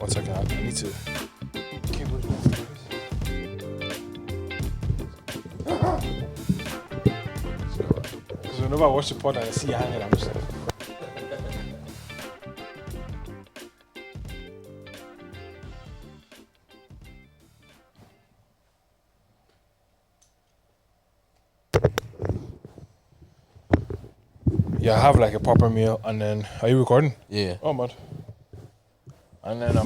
1 second. I need to. Because whenever I watch the pod and I see you hanging, I'm just like. Yeah, I have like a proper meal, and then are you recording? Yeah. Oh man. And then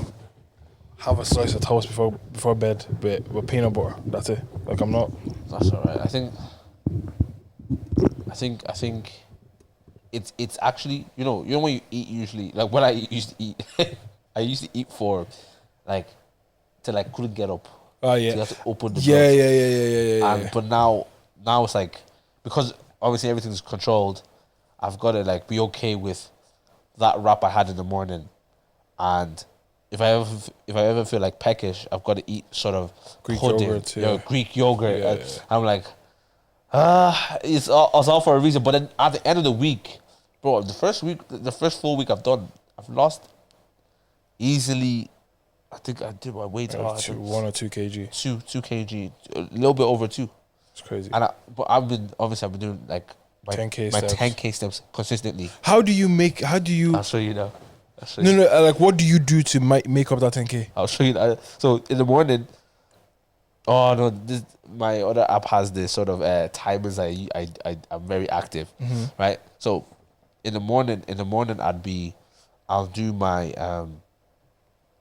have a slice of toast before bed with peanut butter. That's it. Like I'm not. That's alright. I think it's actually you know when you eat usually like when I used to eat I used to eat for like till I couldn't get up. Oh yeah. So you have to open the Yeah, door. yeah. But now it's like because obviously everything's controlled. I've got to like be okay with that wrap I had in the morning, and if I ever feel like peckish, I've got to eat sort of Greek pudding, yogurt, yeah. Greek yogurt. Yeah, And yeah. I'm like, it's all for a reason. But then at the end of the week, bro, the first full week I've lost easily. I think I did my weight. Like 1 or 2 kg. 2 kg, a little bit over 2. It's crazy. And I've been doing like my 10K my steps. 10K steps consistently. How do you? I'll show you now. No. Like, what do you do to make up that 10K? I'll show you that. So in the morning, oh no, my other app has this sort of timers. I'm very active, right? So in the morning, I'll do my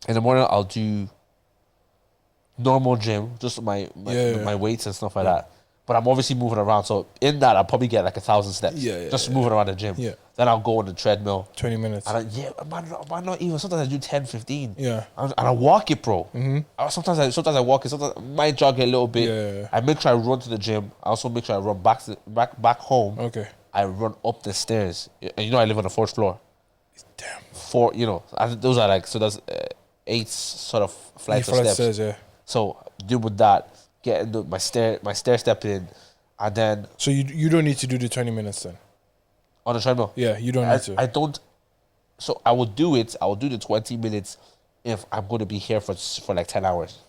in the morning I'll do normal gym, just my weights and stuff like that. But I'm obviously moving around, so in that I'll probably get like 1,000 steps. Just moving around the gym. Yeah. Then I'll go on the treadmill. 20 minutes. And why not even? Sometimes I do 10, 15. Yeah. And I walk it, bro. Sometimes I walk it. Sometimes I might jog it a little bit. Yeah. I make sure I run to the gym. I also make sure I run back home. Okay. I run up the stairs. And you know I live on the 4th floor. Damn. 4, you know, and those are like, so there's 8 sort of flights of steps. Stairs, yeah. So do with that, get into my stair step in, and then So you don't need to do the 20 minutes then? on the treadmill. Yeah, you don't need to. I don't. So I will do it. I will do the 20 minutes if I'm going to be here for like 10 hours.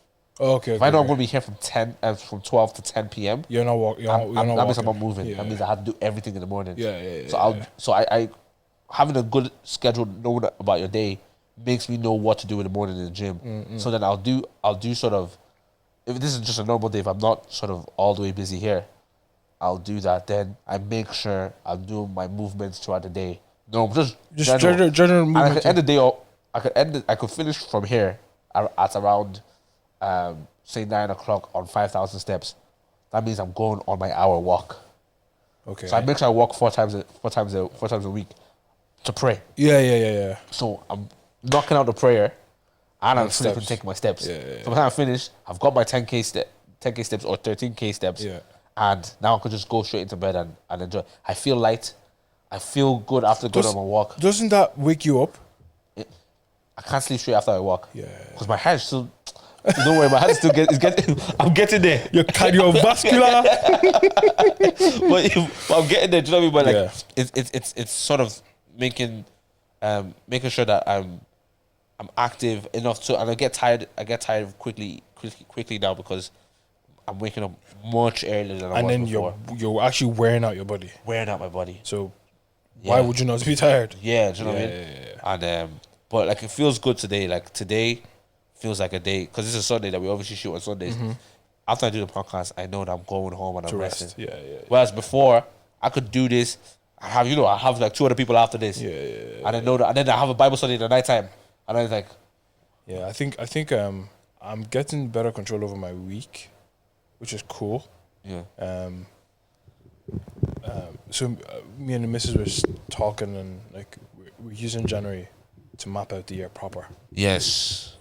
Oh, okay. If I know I'm going to be here from 12 to 10 p.m. You're not walking. That means I'm not moving. Yeah. That means I have to do everything in the morning. Yeah. So I having a good schedule, knowing about your day, makes me know what to do in the morning in the gym. So then I'll do sort of, if this is just a normal day, if I'm not sort of all the way busy here, I'll do that. Then I make sure I'm doing my movements throughout the day. No, just general and movement. I could end the day. I could finish from here at around, say 9 o'clock on 5,000 steps. That means I'm going on my hour walk. Okay. So I make sure I walk four times a week to pray. Yeah. So I'm knocking out the prayer, and I'm steps. flipping taking my steps. Yeah. So by the time I finish, I've got my 10K steps or 13K steps. Yeah. And now I could just go straight into bed and enjoy. I feel light. I feel good after going on my walk. Doesn't that wake you up? I can't sleep straight after I walk. Yeah. Because my heart is still. Don't worry, my heart is still getting. I'm getting there. Your cardiovascular. but I'm getting there. Do you know what I mean? But like, Yeah. it's sort of making sure that I'm active enough to, and I get tired quickly now because I'm waking up much earlier than I And was then before. you're actually wearing out your body. Wearing out my body. So why would you not be tired? Yeah, do you know what I mean? Yeah. And but like it feels good today. Like today feels like a day because this is Sunday that we obviously shoot on Sundays. After I do the podcast, I know that I'm going home and I'm resting. Yeah. Whereas before, I could do this. I have like 2 other people after this. Yeah. And I know that, and then I have a Bible study in the nighttime, and I was like, Yeah, I think I'm getting better control over my week, which is cool. yeah, So me and the missus were talking, and like we're using January to map out the year proper. yes.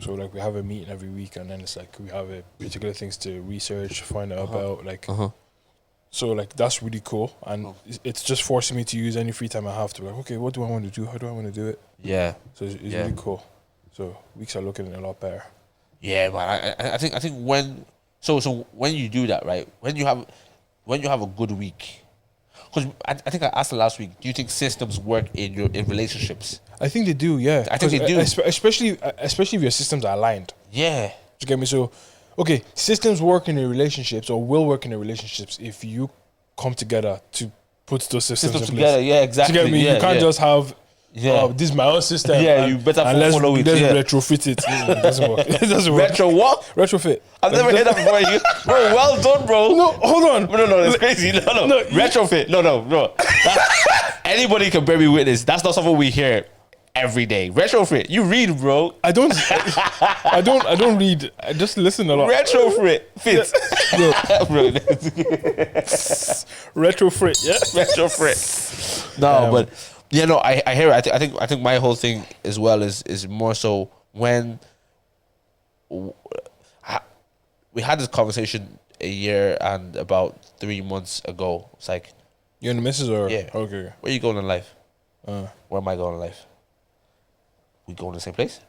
So like we have a meeting every week, and then it's like we have particular things to research, find out about, like. So like that's really cool, and it's just forcing me to use any free time I have to. Like, okay, what do I want to do? How do I want to do it? Yeah, So it's really cool. So weeks are looking a lot better. yeah, man. I think when when you do that, right? When you have a good week, Because I think I asked it last week. Do you think systems work in relationships? I think they do. Yeah, I think they do. Especially if your systems are aligned. Yeah. Do you get me? So, okay, systems work in the relationships or will work in the relationships if you come together to put those systems in together. place. Yeah, exactly. Do you get me? Yeah, you can't just have. Yeah. This is my own system. Yeah, you better let's follow it. Let's Yeah. retrofit it. It doesn't work. It doesn't work. Retro what? Retrofit. I've never heard that before. Bro, well done, bro. No, hold on. No, that's crazy. No. Retrofit. No. Anybody can bear me witness. That's not something we hear every day. Retrofit. You read, bro. I don't read. I just listen a lot. Retrofit. Fit. Bro. Retrofit. Yeah. Retrofit. No, but yeah, no, I hear it. I think my whole thing as well is more so when we had this conversation a year and about 3 months ago. It's like, You and the missus or yeah, okay. where you going in life? Where am I going in life? We going to the same place?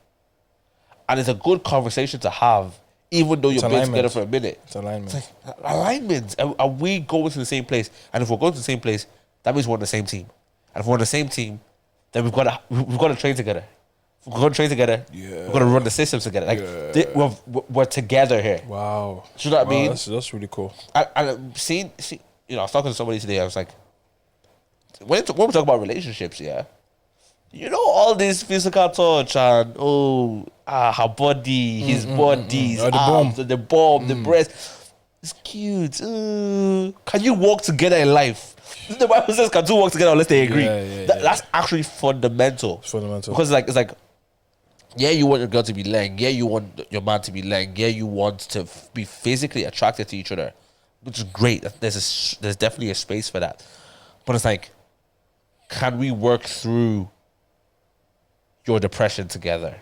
And it's a good conversation to have, even though you've been together for a minute. It's alignment. It's like, alignment. Are we going to the same place? And if we're going to the same place, that means we're on the same team. And if we're on the same team, then we've got to train together. If we're going to train together, we're going to run the systems together. Like we're together here. Wow. Do you know what I mean? That's really cool. And seeing, I was talking to somebody today. I was like, when we talk about relationships, yeah, all this physical touch and her body, his body, his arms, the bum, the breast. It's cute. Can you walk together in life? The Bible says, "Can two walk together unless they agree?" That's actually fundamental. It's fundamental because it's like, yeah, you want your girl to be laying. Yeah, you want your man to be laying. Yeah, you want to be physically attracted to each other, which is great. There's definitely a space for that. But it's like, can we work through your depression together,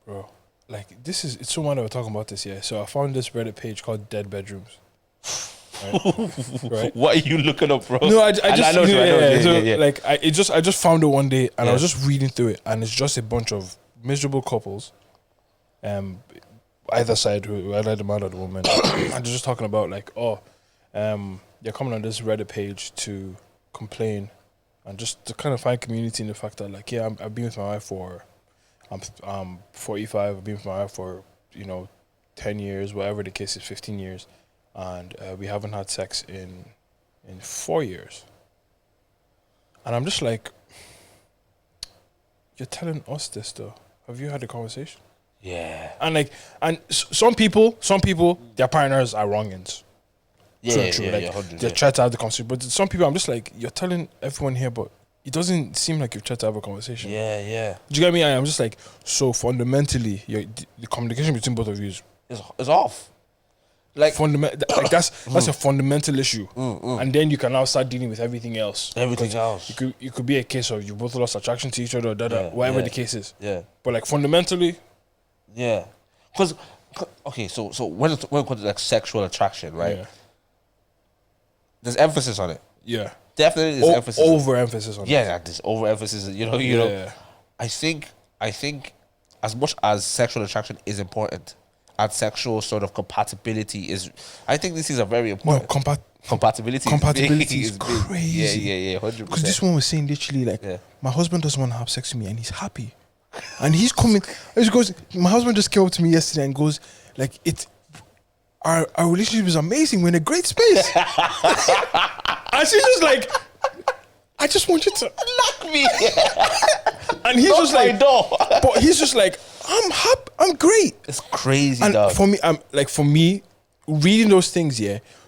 bro? Like it's so mad that we're talking about this. Yeah. So I found this Reddit page called Dead Bedrooms. Right? What are you looking up, bro? No, I know. Like I just found it one day and I was just reading through it and it's just a bunch of miserable couples, either side, either the man or the woman, and they're just talking about like, they're coming on this Reddit page to complain and just to kind of find community in the fact that like, yeah, I've been with my wife for, I'm 45. I've been with my wife for 10 years, whatever the case is, 15 years. And we haven't had sex in 4 years. And I'm just like, you're telling us this though. Have you had a conversation? Yeah. And some people, their partners are wrongins. Yeah, True. yeah, 100, they try to have the conversation. But some people, I'm just like, you're telling everyone here, but it doesn't seem like you've tried to have a conversation. Yeah. Do you get me? I'm just like, so fundamentally, the communication between both of you is off. Like that's a fundamental issue, and then you can now start dealing with everything else. It could be a case of you both lost attraction to each other, whatever the case is. Yeah, but like fundamentally, yeah, because okay, so when it comes to like sexual attraction, right? Yeah. There's emphasis on it. Yeah, definitely there's emphasis. Overemphasis on it. Yeah, there's overemphasis. You know. I think as much as sexual attraction is important, and sexual sort of compatibility is, I think this is a very important. No, compatibility is crazy. Yeah, 100%. Because this one was saying literally like, my husband doesn't want to have sex with me and he's happy, and he's coming. He goes, my husband just came up to me yesterday and goes like, our relationship is amazing. We're in a great space. And she's just like, I just want you to knock me. And he's just like, but he's just like, I'm happy, I'm great. It's crazy, and dog. For me, reading those things,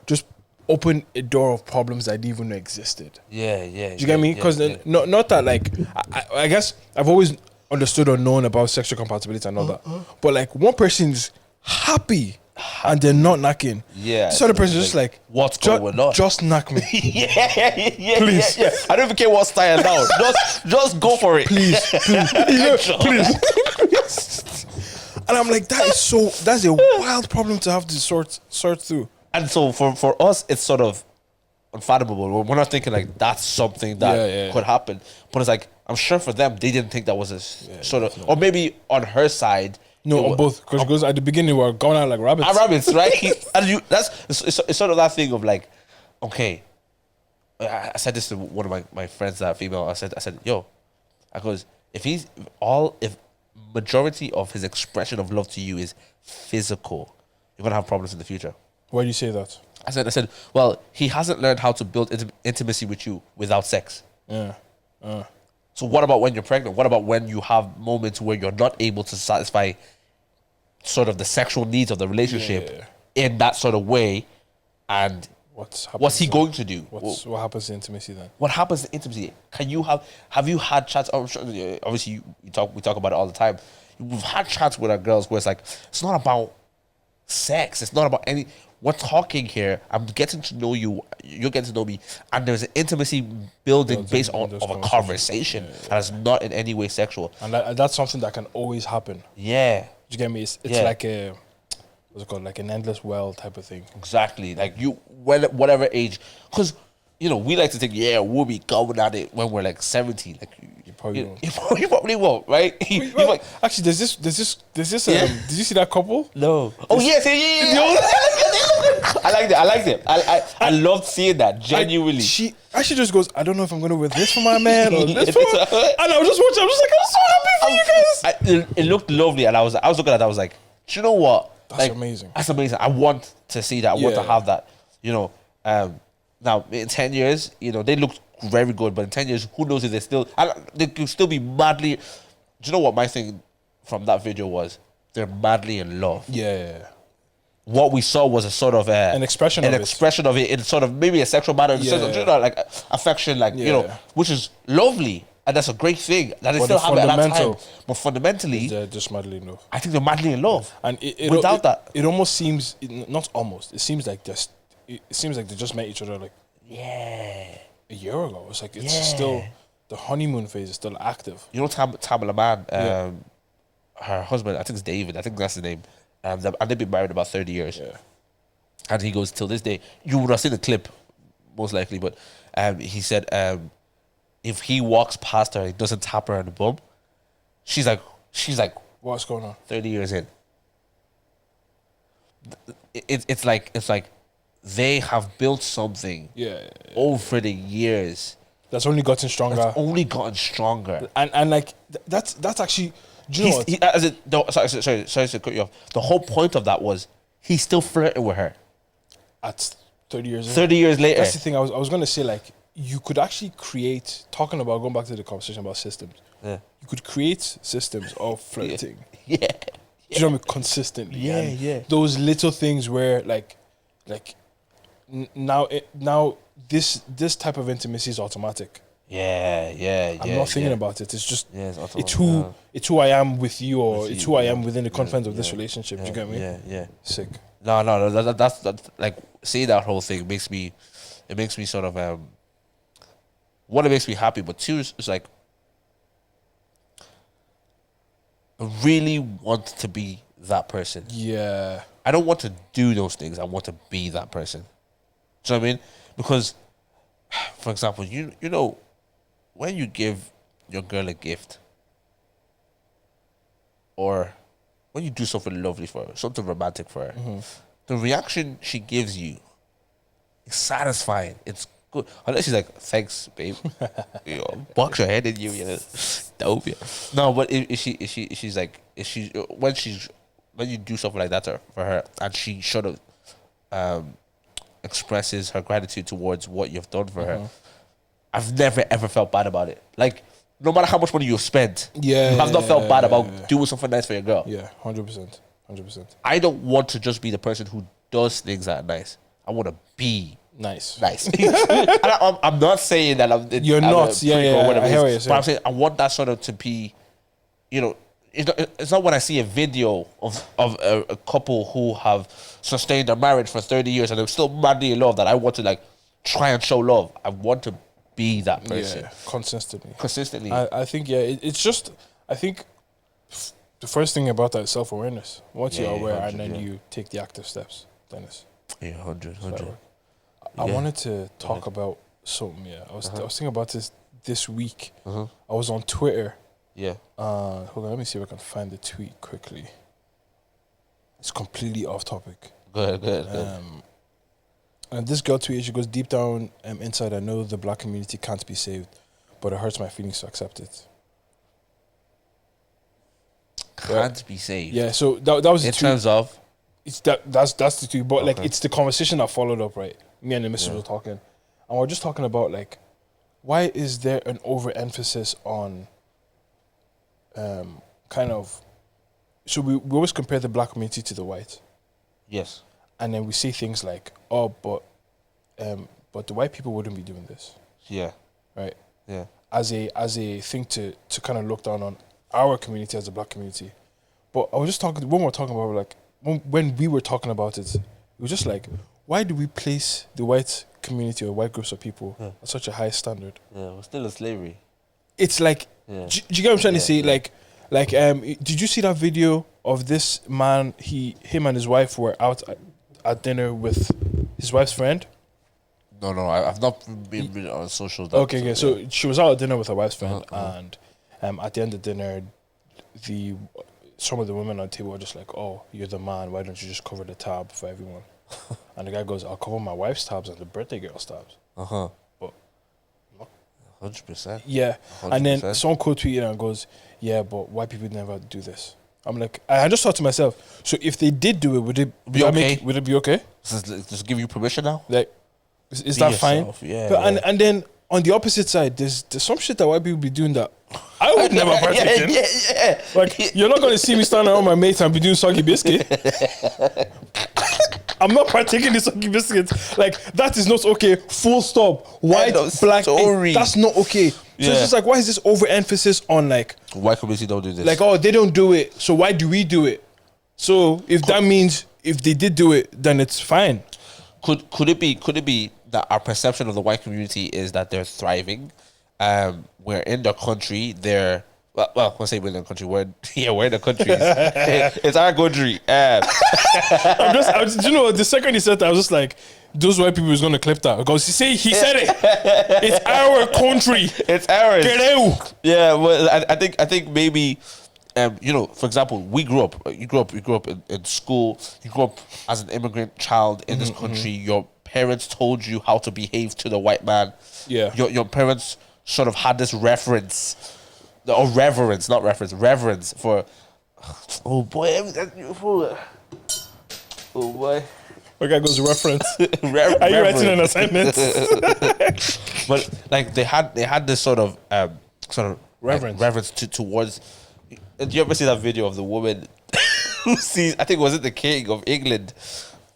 just open a door of problems I didn't even know existed. Yeah. Do you get me? Because not that like, I guess I've always understood or known about sexual compatibility and all that. But like, one person's happy and they're not knocking. Yeah. This other person's just like, what's going on? Just knock me. Yeah. Please. Yeah. I don't even care what style now. Just go for it. Please. And I'm like, that's a wild problem to have to sort through. And so for us, it's sort of unfathomable. We're not thinking like that's something that could happen. But it's like, I'm sure for them, they didn't think that was or maybe on her side. No, on both. Because at the beginning, we were going out like rabbits. Rabbits, right? And it's sort of that thing of like, okay, I said this to one of my friends that are female. I said, yo, I goes, if majority of his expression of love to you is physical, you're gonna have problems in the future. Why do you say that? I said, well, he hasn't learned how to build intimacy with you without sex. Yeah. So what about when you're pregnant? What about when you have moments where you're not able to satisfy sort of the sexual needs of the relationship in that sort of way? And what's he going to do? What happens to intimacy then? What happens to intimacy? Have you had chats? Obviously, we talk about it all the time. We've had chats with our girls where it's like, it's not about sex. It's not about any. We're talking here. I'm getting to know you. You're getting to know me, and there's an intimacy building based on of a conversation that is not in any way sexual. And that's something that can always happen. Yeah, Do you get me? It's like a what's it called? Like an endless well type of thing. exactly. Like whatever age, because we like to think, we'll be going at it when we're like 17. Like You probably won't. you probably won't, right? Actually, there's this. Did you see that couple? No. Oh yes, yeah. I liked it. I loved seeing that, genuinely. She just goes, I don't know if I'm gonna wear this for my man or this for my. And I was just watching. I was just like, I'm so happy for you guys. It looked lovely, and I was looking at it. I was like, do you know what? That's amazing. That's amazing. I want to see that. I want to have that. Now in 10 years, they look very good, but in 10 years, who knows if they could still be madly. Do you know what my thing from that video was? They're madly in love. Yeah. What we saw was a sort of an expression of it in sort of maybe a sexual manner, like affection, which is lovely, and that's a great thing that they still have it at that time. But fundamentally, they're just madly in love. I think they're madly in love, and without that, it almost seems not almost. It seems like they just met each other like a year ago. It's like it's still the honeymoon phase is still active. Tamala Man, her husband, I think it's David. I think that's the name. And they've been married about 30 years. Yeah. And he goes, till this day, you would have seen the clip, most likely, but he said if he walks past her, he doesn't tap her on the bum, she's like, what's going on? 30 years in. It's like they have built something over the years. That's only gotten stronger. And like, that's actually... Do you know what? Sorry to cut you off. The whole point of that was he's still flirting with her. At 30 years later. 30 years later. That's the thing I was going to say, like, you could actually create, going back to the conversation about systems, you could create systems of flirting. Yeah. Do you know what I mean? Consistently. Yeah. Those little things where, now this type of intimacy is automatic. Yeah. I'm not thinking about it. It's just it's who I am with you, or it's who I am within the confines of this relationship. Do you get me? Yeah. Sick. No. That's like, seeing that whole thing makes me sort of one, it makes me happy, but two, it's like I really want to be that person. Yeah. I don't want to do those things. I want to be that person. Do you know what I mean? Because, for example, you know, when you give your girl a gift, or when you do something lovely for her, something romantic for her, the reaction she gives you is satisfying. It's good. Unless she's like, thanks, babe. Box your head in you, dope. No, but when you do something like that for her, and she sort of expresses her gratitude towards what you've done for her, I've never ever felt bad about it. Like, no matter how much money you've spent, you have not felt bad about doing something nice for your girl. Yeah, 100%. I don't want to just be the person who does things that are nice. I want to be nice. And I'm not saying that you're not. Yeah. Or whatever I hear what you're saying. But I'm saying I want that sort of to be, it's not when I see a video of a couple who have sustained their marriage for 30 years and they're still madly in love that I want to like try and show love. I want to be that person. Yeah, consistently. I think, it's just, I think the first thing about that is self-awareness. Once you're aware and then you take the active steps, Dennis. Yeah, 100. I wanted to talk about something, I was thinking about this week. I was on Twitter. Yeah. Hold on, let me see if I can find the tweet quickly. It's completely off topic. Go ahead. And this girl tweeted, she goes, deep down inside, I know the black community can't be saved, but it hurts my feelings to accept it. Can't be saved. Yeah, so that was in terms of. It's that's the tweet, but like it's the conversation that followed up, right? Me and the missus were talking, and we're just talking about like, why is there an overemphasis on, kind of, so we always compare the black community to the white. Yes. And then we say things like, oh, but the white people wouldn't be doing this. Yeah. Right? Yeah. As a thing to kind of look down on our community as a black community. But I was just talking, when we were talking about, like, when we were talking about it, it was just like, why do we place the white community or white groups of people at such a high standard? Yeah, we're still in slavery. It's like, do you get what I'm trying to say? Like, did you see that video of this man, him and his wife were out at dinner with his wife's friend? No, I've not been really on social. Okay, so she was out at dinner with her wife's friend, and at the end of dinner, some of the women on the table were just like, "Oh, you're the man. Why don't you just cover the tab for everyone?" And the guy goes, "I'll cover my wife's tabs and the birthday girl's tabs." But 100%. yeah, 100%. And then someone quote tweeted and goes, "Yeah, but white people never do this." I'm like, I just thought to myself, so if they did do it, would it be okay? Would it be okay? Just give you permission now? Like, is that yourself, fine? Yeah, but, and then on the opposite side, there's some shit that white people be doing that I would never partake in. Yeah. Like, you're not going to see me standing around my mates and be doing soggy biscuit. I'm not partaking in soggy biscuits. Like, that is not okay. Full stop. White, black, that's not okay. So it's just like, why is this overemphasis on, like, white community don't do this? Like, oh, they don't do it, so why do we do it? So if that means if they did do it, then it's fine. Could it be that our perception of the white community is that they're thriving? We're in the country. They're well, let's say we're in the country. We're in the country. It's our country. You know, the second he said that, I was just like, those white people is gonna clip that because he said it. It's our country. It's ours. Get out. Yeah, well, I think maybe. You know, for example, you grew up in school. You grew up as an immigrant child in this country. Your parents told you how to behave to the white man. Yeah. Your parents sort of had this reverence for. Oh boy. Oh boy. Okay, goes reference. Are you writing an assignment? But like they had this sort of reverence towards. Did you ever see that video of the woman who sees? I think was it the King of England,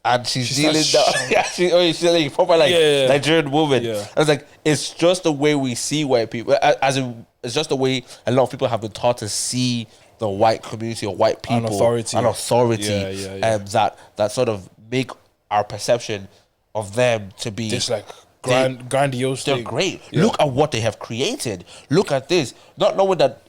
and she's kneeling down. She's like proper Nigerian woman. Yeah. I was like, it's just the way we see white people. It's just the way a lot of people have been taught to see the white community or white people, an authority, that sort of make our perception of them to be just like grandiose. They're great. Yeah. Look at what they have created. Look at this. Not knowing that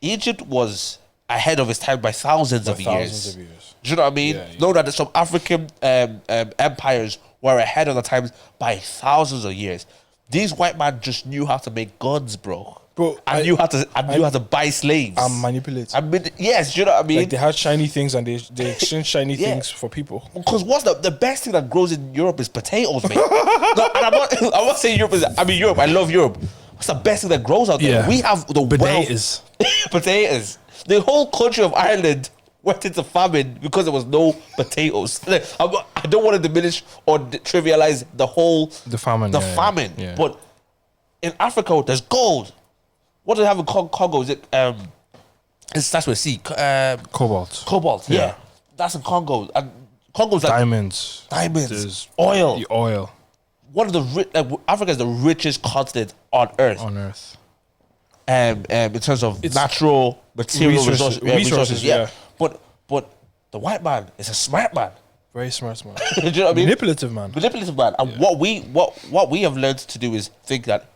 Egypt was ahead of its time by thousands of years. Do you know what I mean? Yeah. Know that some African empires were ahead of the times by thousands of years. These white men just knew how to make guns, bro. I knew how to buy slaves and manipulate. Yes, do you know what I mean? Like they had shiny things and they exchange shiny things for people. Because what's the best thing that grows in Europe is potatoes, mate. No, and I'm not saying Europe is. I mean Europe. I love Europe. What's the best thing that grows out there? Yeah. We have the potatoes. Potatoes. The whole country of Ireland went into famine because there was no potatoes. Like, I don't want to diminish or trivialize the famine. Yeah. But in Africa, there's gold. What do they have in Congo? Is it it starts with C. Cobalt. Cobalt. Yeah. That's in Congo. And Congo's like diamonds. There's oil. The oil. One of the Africa is the richest continent on Earth. In terms of natural material resources. Yeah. But the white man is a smart man. Very smart man. Do you know what I mean? Manipulative man. And what we have learned to do is think that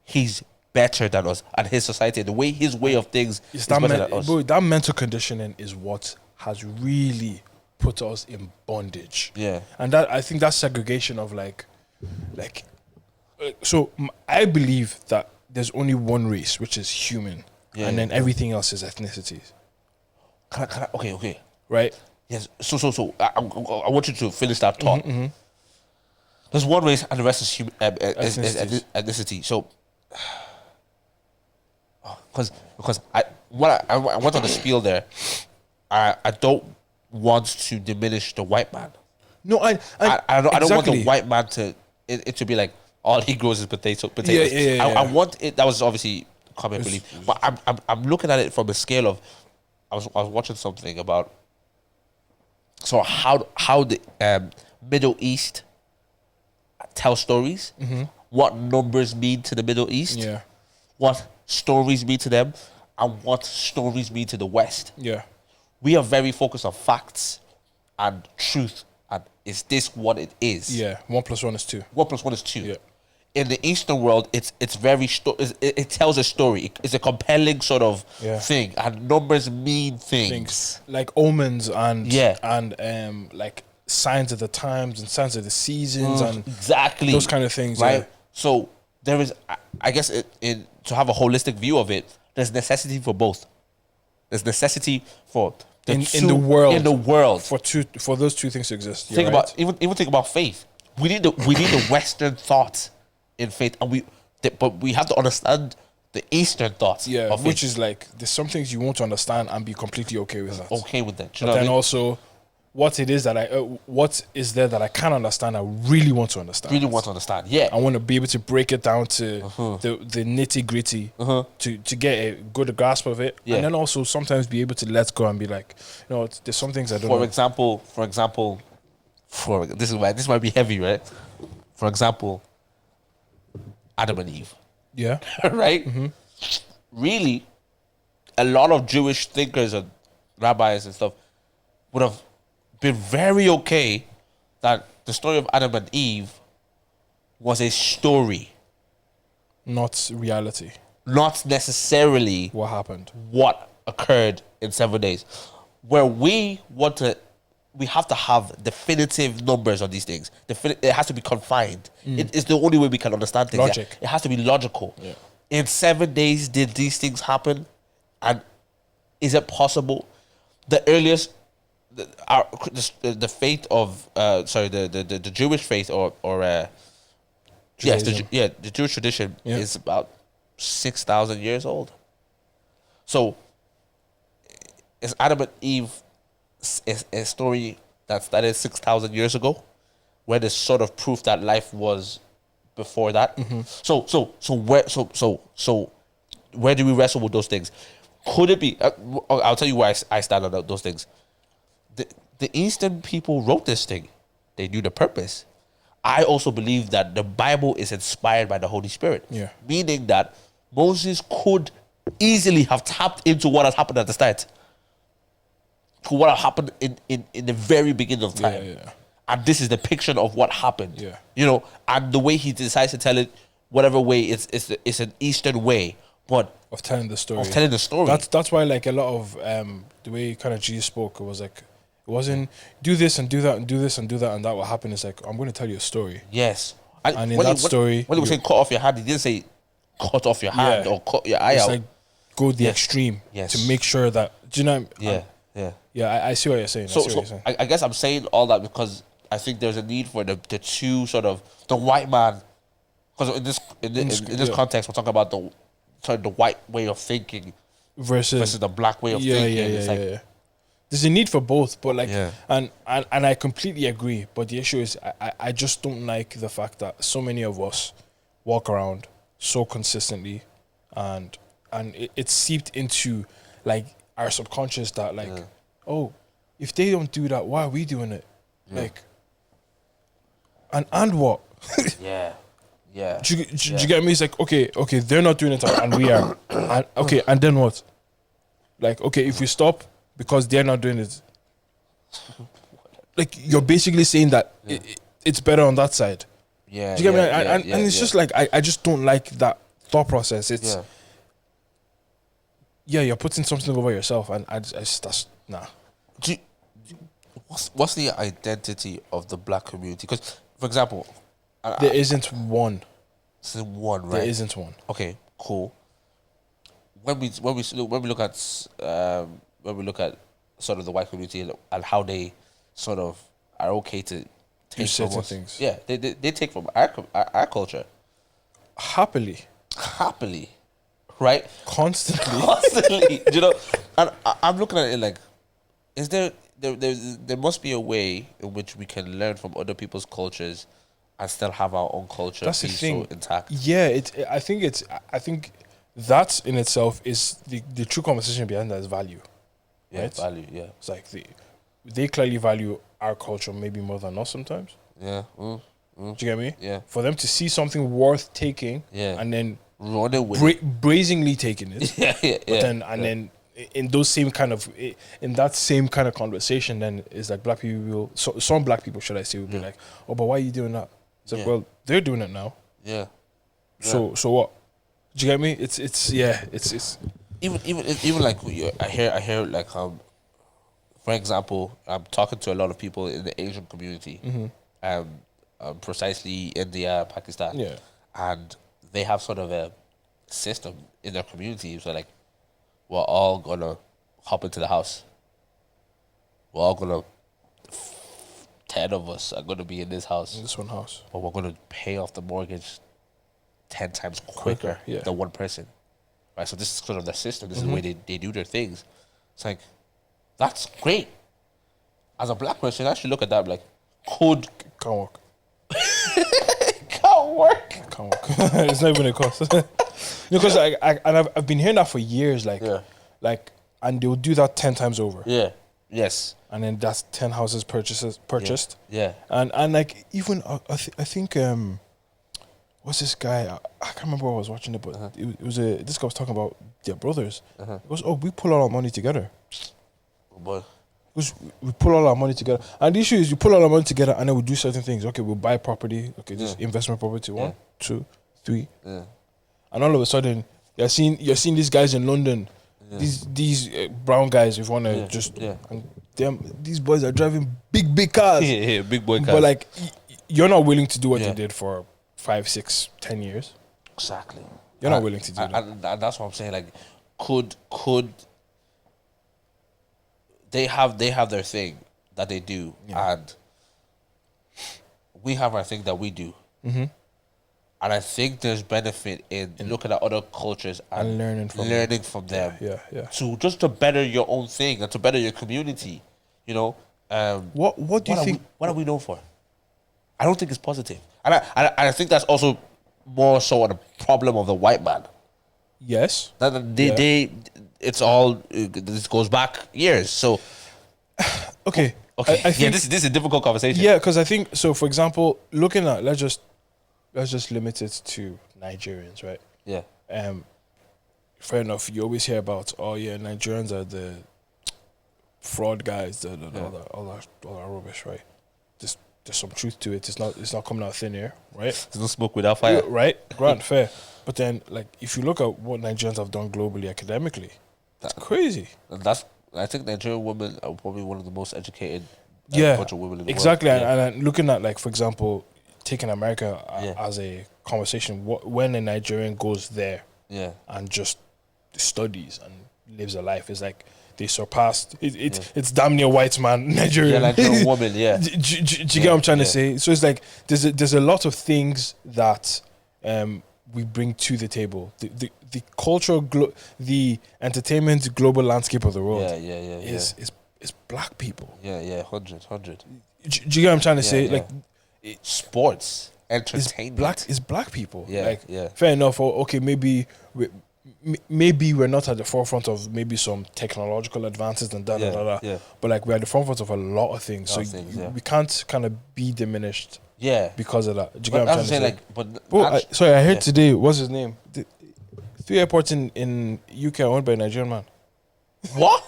he's better than us and his society, the way his way of things is better than us. Bro, that mental conditioning is what has really put us in bondage. Yeah. And that I think that segregation of so I believe that there's only one race, which is human, and then everything else is ethnicities. Can I, okay. Right? Yes. So I want you to finish that thought. There's one race and the rest is Ethnicities. ethnicity. So, because I went on the spiel there. I don't want to diminish the white man. No, I don't want the exactly. white man to it to be like all he grows is potatoes. Yeah. I want it. That was obviously common belief, but I'm looking at it from a scale of. I was watching something about. So how the Middle East tell stories, what numbers mean to the Middle East, Yeah. what stories mean to them, and what stories mean to the West. Yeah. We are very focused on facts and truth, and is this what it is? Yeah. 1 + 1 is 2. 1 + 1 is 2. Yeah. In the Eastern world, it's very it tells a story. It's a compelling sort of thing, and numbers mean things. Things like omens and Yeah. and like signs of the times and signs of the seasons and Exactly those kind of things, right? yeah. So there is, I guess, to have a holistic view of it, there's necessity for both. There's necessity for in the world in the world for those two things to exist. think about even think about faith. We need the Western thought in faith, and but we have to understand the Eastern thoughts. Yeah, of which faith. is like there's some things you want to understand and be completely okay with that. Okay with that. Do you But know what I then mean? also, what it is that what is there that I can't understand, I really want to understand. Really want to understand. Yeah. I want to be able to break it down to the nitty gritty to get a good grasp of it, Yeah. and then also sometimes be able to let go and be like, there's some things I don't know. For example, this might be heavy, right? For example, Adam and Eve, Yeah, right? Really, a lot of Jewish thinkers and rabbis and stuff would have been very okay that the story of Adam and Eve was a story, not reality. not necessarily What happened? what occurred in 7 days. Where we have to have definitive numbers on these things. It has to be confined. It's the only way we can understand things. Logic. It has to be logical. Yeah. In 7 days, did these things happen? And is it possible? The earliest, the faith of the Jewish faith or yes, Judaism. the Jewish tradition Yeah. is about 6,000 years old. So, is Adam and Eve is a story that started 6,000 years ago, where there's sort of proof that life was before that. So where do we wrestle with those things? Could it be? I'll tell you where I stand on those things. The Eastern people wrote this thing; they knew the purpose. I also believe that the Bible is inspired by the Holy Spirit. Yeah. Meaning that Moses could easily have tapped into what has happened at the start, to what happened in the very beginning of time. Yeah. And this is the picture of what happened. Yeah. And the way he decides to tell it, whatever way, it's an Eastern way, but Of telling the story. That's why like a lot of the way kind of Jesus spoke, it was like it wasn't do this and do that and do this and do that and that will happen. It's like I'm going to tell you a story. Yes. And in that story, when he was saying cut off your hand, he didn't say cut off your hand or cut your eye it's out. like go the extreme to make sure that do you know? I see what you're saying. I guess I'm saying all that because I think there's a need for the two sort of the white man, because in this context we're talking about the white way of thinking versus the black way of thinking. Yeah. There's a need for both, but like, and I completely agree. But the issue is, I just don't like the fact that so many of us walk around so consistently, and it's seeped into like our subconscious that like, oh, if they don't do that, why are we doing it? Like, and what? Yeah. Do you get me? It's like okay, they're not doing it, and we are. And, okay, and then what? Like, okay, if we stop because they're not doing it, like you're basically saying that it's better on that side. Yeah. Do you get me? And it's just like I just don't like that thought process. It's you're putting something over yourself, and I just that's nah. What's the identity of the black community? Because, for example, there isn't one. There's one, right? There isn't one. Okay, cool. When we look at sort of the white community and how they sort of are okay to take certain from us. things. Yeah, they take from our culture Happily, right? constantly. Constantly, you know. And I'm looking at it like, is there must be a way in which we can learn from other people's cultures and still have our own culture That's be the thing. so intact. Yeah, I think that in itself is the true conversation behind that is value. Yeah, right? value. Yeah, It's like they clearly value our culture maybe more than us sometimes. yeah. Do you get me? Yeah. For them to see something worth taking, Yeah. and then Running with it. brazenly taking it, Yeah, yeah, but then then in those same kind of in that same kind of conversation, then it's like black people will, some black people, should I say, will be like, oh, but why are you doing that? It's like, well, they're doing it now. Yeah. So what? Do you get me? It's Even like I hear like for example, I'm talking to a lot of people in the Asian community, precisely India, Pakistan, Yeah. and they have sort of a system in their community. So like, we're all gonna hop into the house. We're all gonna 10 of us are gonna be in this house, in this one house. but we're gonna pay off the mortgage 10 times quicker yeah. than one person. Right? So this is sort of their system. This is the way they do their things. It's like, that's great. As a black person, I should look at that and be like, Can't work. can't work. Can't work. It's not even a cost. Because I've been hearing that for years. Like, and they'll do that 10 times over. Yeah. Yes. And then that's 10 houses purchased. Yeah. And like even I think what's this guy? I can't remember what I was watching it, but it was this guy was talking about their brothers. He goes, oh, we pull all our money together. Oh boy. Because we pull all our money together, and the issue is you pull all our money together, and then we do certain things. Okay, we'll buy property. Okay, this investment property. 1, 2, 3. Yeah. And all of a sudden, you're seeing these guys in London. These brown guys, if you want to and these boys are driving big cars. Yeah, big boy cars. But like, you're not willing to do what they did for 5, 6, 10 years. Exactly. You're not willing to do that. And that's what I'm saying. Like, could they have their thing that they do, and we have our thing that we do. And I think there's benefit in looking at other cultures and learning from them. Yeah. To better your own thing and to better your community. You know. What do you think? What are we known for? I don't think it's positive, and I think that's also more so a problem of the white man. Yes. It's all this goes back years. So okay. I think this is a difficult conversation. Yeah, because I think so. For example, looking at let's just limit it to Nigerians, right? Yeah. Fair enough. You always hear about, oh yeah, Nigerians are the fraud guys, all that rubbish, right? There's some truth to it. It's not coming out thin air, right? There's no smoke without fire. Right? Grand, fair. But then, like, if you look at what Nigerians have done globally, academically, that's crazy. And I think Nigerian women are probably one of the most educated bunch of women in the exactly. world. And looking at, like, for example, taking America as a conversation, when a Nigerian goes there and just studies and lives a life, it's like they surpassed it's damn near white man Nigerian. Yeah, Nigerian woman, do you get what I'm trying to say? So it's like there's a lot of things that we bring to the table. The cultural the entertainment global landscape of the world is black people. Yeah, 100. Do you get what I'm trying to say? Yeah. Like sports, entertainment. It's black people. Yeah, like, fair enough. Or, okay, maybe we're not at the forefront of maybe some technological advances and Yeah. but like we're at the forefront of a lot of things. We can't kind of be diminished. Yeah, because of that. Do you get what I'm trying to say? Sorry, I heard today. What's his name? 3 airports in UK are owned by a Nigerian man. What,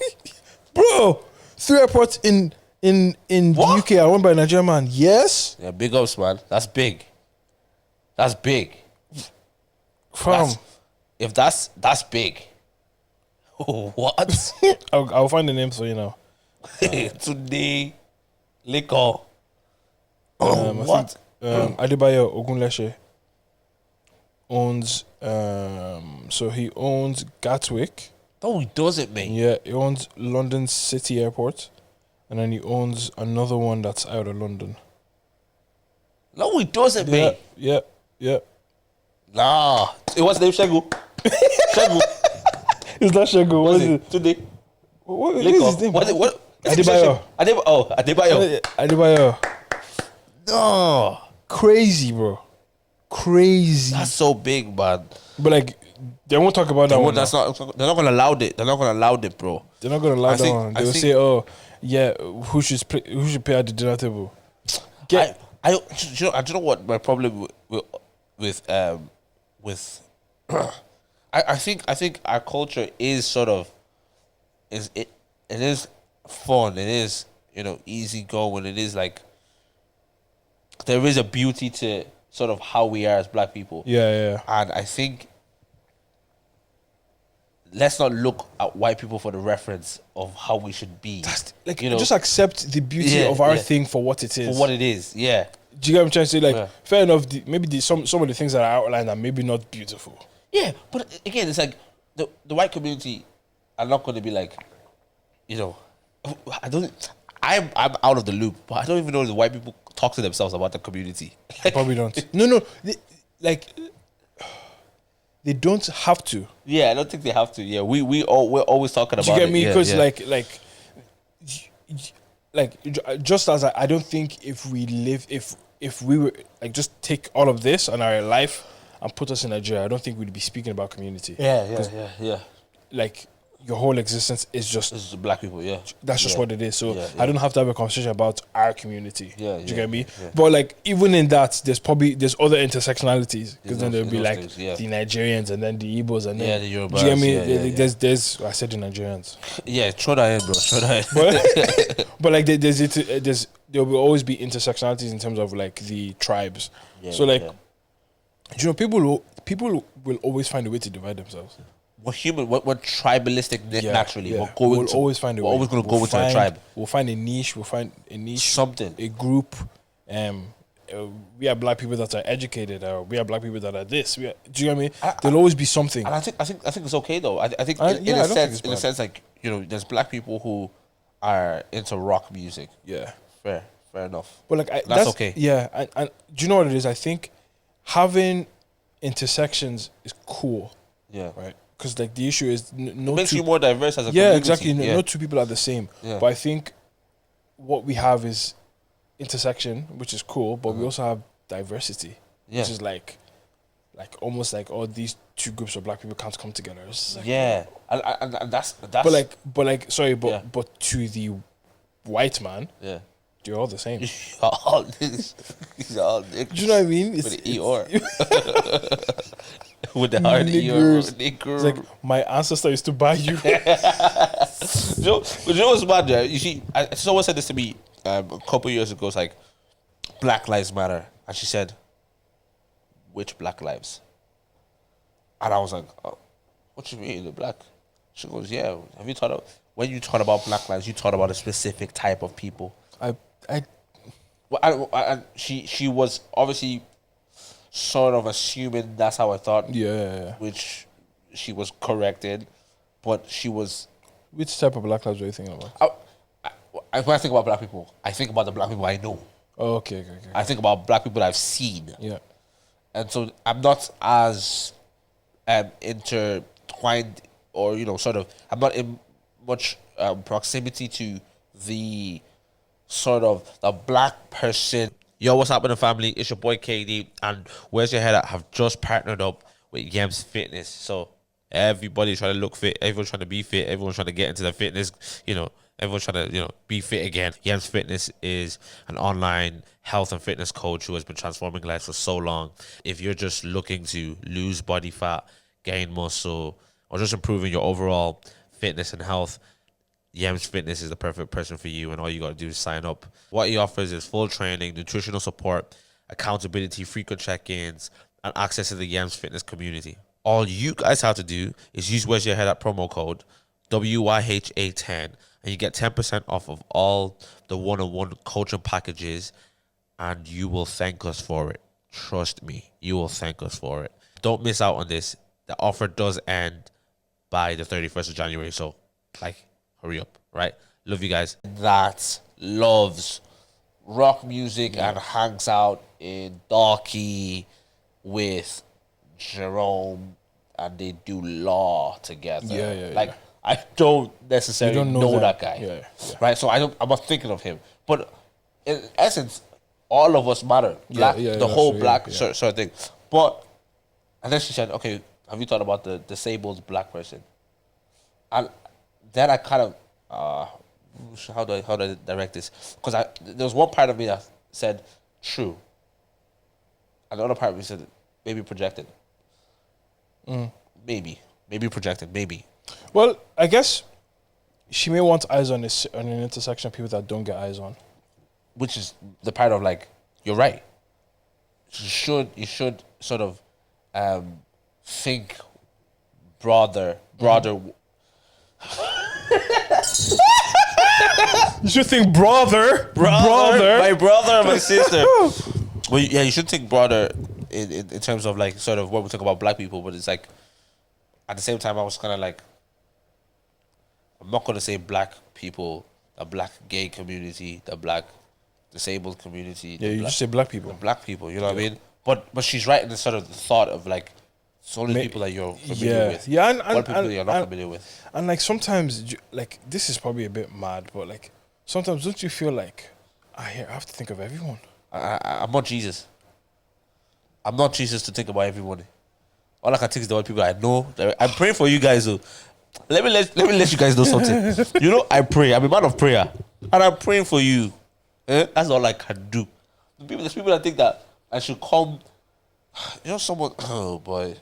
bro? 3 airports in the UK are owned by a Nigerian man. Yes. Yeah, big ups, man. That's big. That's big. If that's big. What? I'll find the name so you know. Today, liquor. What? Adebayo Ogunlese owns. So he owns Gatwick. No, he doesn't, mate. Yeah, he owns London City Airport, and then he owns another one that's out of London. No, he doesn't, Yeah, mate. yeah. Nah. It was name Shegu. Shegu. It's not Shego. What What is is it? it? Today. What is Liquor. his name? What? What? Adebayo. Adebayo. Adebayo. No. Crazy, bro. Crazy. That's so big, man. But like, they won't talk about that one. That's not. They're not gonna allow it. They're not gonna allow it, bro. They're not gonna allow I that think- one. I They will think- say, "Oh, yeah, who should pay at the dinner table?" Get I do you know what my problem with I think our culture is sort of it is fun. It is, easy going. It is like there is a beauty to sort of how we are as black people. yeah. And I think let's not look at white people for the reference of how we should be. That's like, just accept the beauty Yeah, of our yeah. thing for what it is. For what it is, yeah. Do you get what I'm trying to say? Like, Yeah. fair enough. Some of the things that are outlined are maybe not beautiful. Yeah, but again, it's like the white community are not going to be like, I'm out of the loop, but I don't even know if the white people talk to themselves about the community. Probably don't. No. They don't have to. Yeah, I don't think they have to. Yeah, we're always talking about Do you get it. me? Yeah, Because yeah. just as I don't think if we were like just take all of this and our life and put us in Nigeria, I don't think we'd be speaking about community. yeah. Like your whole existence is just This is black people, yeah. that's just Yeah. what it is. So Yeah, I don't have to have a conversation about our community. Yeah, Do you yeah, get me? yeah. But like even in that, there's other intersectionalities because then there'll those- be those like things, yeah. the Nigerians and then the Igbos and then Yeah, the Do you Yorubas, get me? yeah. There's I said the Nigerians. Yeah, throw that in, bro. Throw that in. But like there will always be intersectionalities in terms of like the tribes. Yeah, So like yeah. people will always find a way to divide themselves. We're human. We're tribalistic naturally. Yeah. We're going We'll to, always find a we're way. always going to go We'll into a find- tribe. We'll find a niche. We'll find a niche. Something. A group. We are black people that are educated, or we are black people that are this. Do you get me? There'll always be something. And I think it's okay though. I think I in don't a think sense, it's in a bad. sense, like there's black people who are into rock music. Yeah. Fair enough. But like That's okay. Yeah, and do you know what it is? I think having intersections is cool, Yeah, right? Because like the issue is no it makes two, you more diverse as a yeah, community. exactly. Yeah. No two people are the same. Yeah. But I think what we have is intersection, which is cool. But we also have diversity, Yeah. which is like almost like all these two groups of black people can't come together. It's just like, Yeah, and that's but like sorry, Yeah. but to the white man, yeah. they're all the same. all this, these are all niggas. Do you know what I mean? With the ER. With the hard ER. Niggers. Nigger. It's like my ancestor used to buy you. you know what's mad? Yeah? You see, someone said this to me a couple years ago. It's like, Black Lives Matter. And she said, which black lives? And I was like, oh, what you mean, the black? She goes, yeah. Have you thought of, when you thought about black lives, you thought about a specific type of people. And she was obviously sort of assuming that's how I thought. Yeah. Which she was correct in, but she was. Which type of black lives are you thinking about? When I think about black people, I think about the black people I know. Oh, okay. I think about black people I've seen. Yeah. And so I'm not as intertwined or, sort of, I'm not in much proximity to the sort of the black person. Yo, what's happening, family? It's your boy KD, and Where's Your Head At have just partnered up with Yams Fitness. So everybody's trying to look fit, everyone's trying to be fit, everyone's trying to get into the fitness, everyone's trying to, be fit again. Yams Fitness is an online health and fitness coach who has been transforming lives for so long. If you're just looking to lose body fat, gain muscle, or just improving your overall fitness and health, Yams Fitness is the perfect person for you, and all you got to do is sign up. What he offers is full training, nutritional support, accountability, frequent check-ins, and access to the Yams Fitness community. All you guys have to do is use Where's Your Head At promo code WYHA10, and you get 10% off of all the one-on-one coaching packages, and you will thank us for it. Trust me, you will thank us for it. Don't miss out on this. The offer does end by the 31st of January, so hurry up, right? Love you guys. That loves rock music and hangs out in Darky with Jerome, and they do law together. Yeah. I don't necessarily know that guy. Yeah. Right? So I'm not thinking of him. But in essence, all of us matter. Black, the whole black sort of thing. But, and then she said, okay, have you thought about the disabled black person? And then I kind of, how do I direct this? Because there was one part of me that said, true. And the other part of me said, maybe projected. Maybe projected, maybe. Well, I guess she may want eyes on an intersection of people that don't get eyes on. Which is the part of like, you're right. You should sort of think broader. You should think brother, my brother, my sister. Well, yeah, you should think broader in terms of like sort of when we talk about black people, but it's like at the same time I was kind of like, I'm not gonna say black people, the black gay community, the black disabled community. Yeah, you just say black people. The black people, you know what I mean? But she's right in the sort of the thought of like, it's only people that you're familiar with. Yeah, and what people you're not familiar with. And like sometimes, like this is probably a bit mad, but like sometimes don't you feel like I have to think of everyone? I'm not Jesus. I'm not Jesus to think about everyone. All I can think is the one people I know. I'm praying for you guys though. Let me let you guys know something. You know, I pray. I'm a man of prayer, and I'm praying for you. That's all I can do. There's people that think that I should come. You know, someone. Oh boy,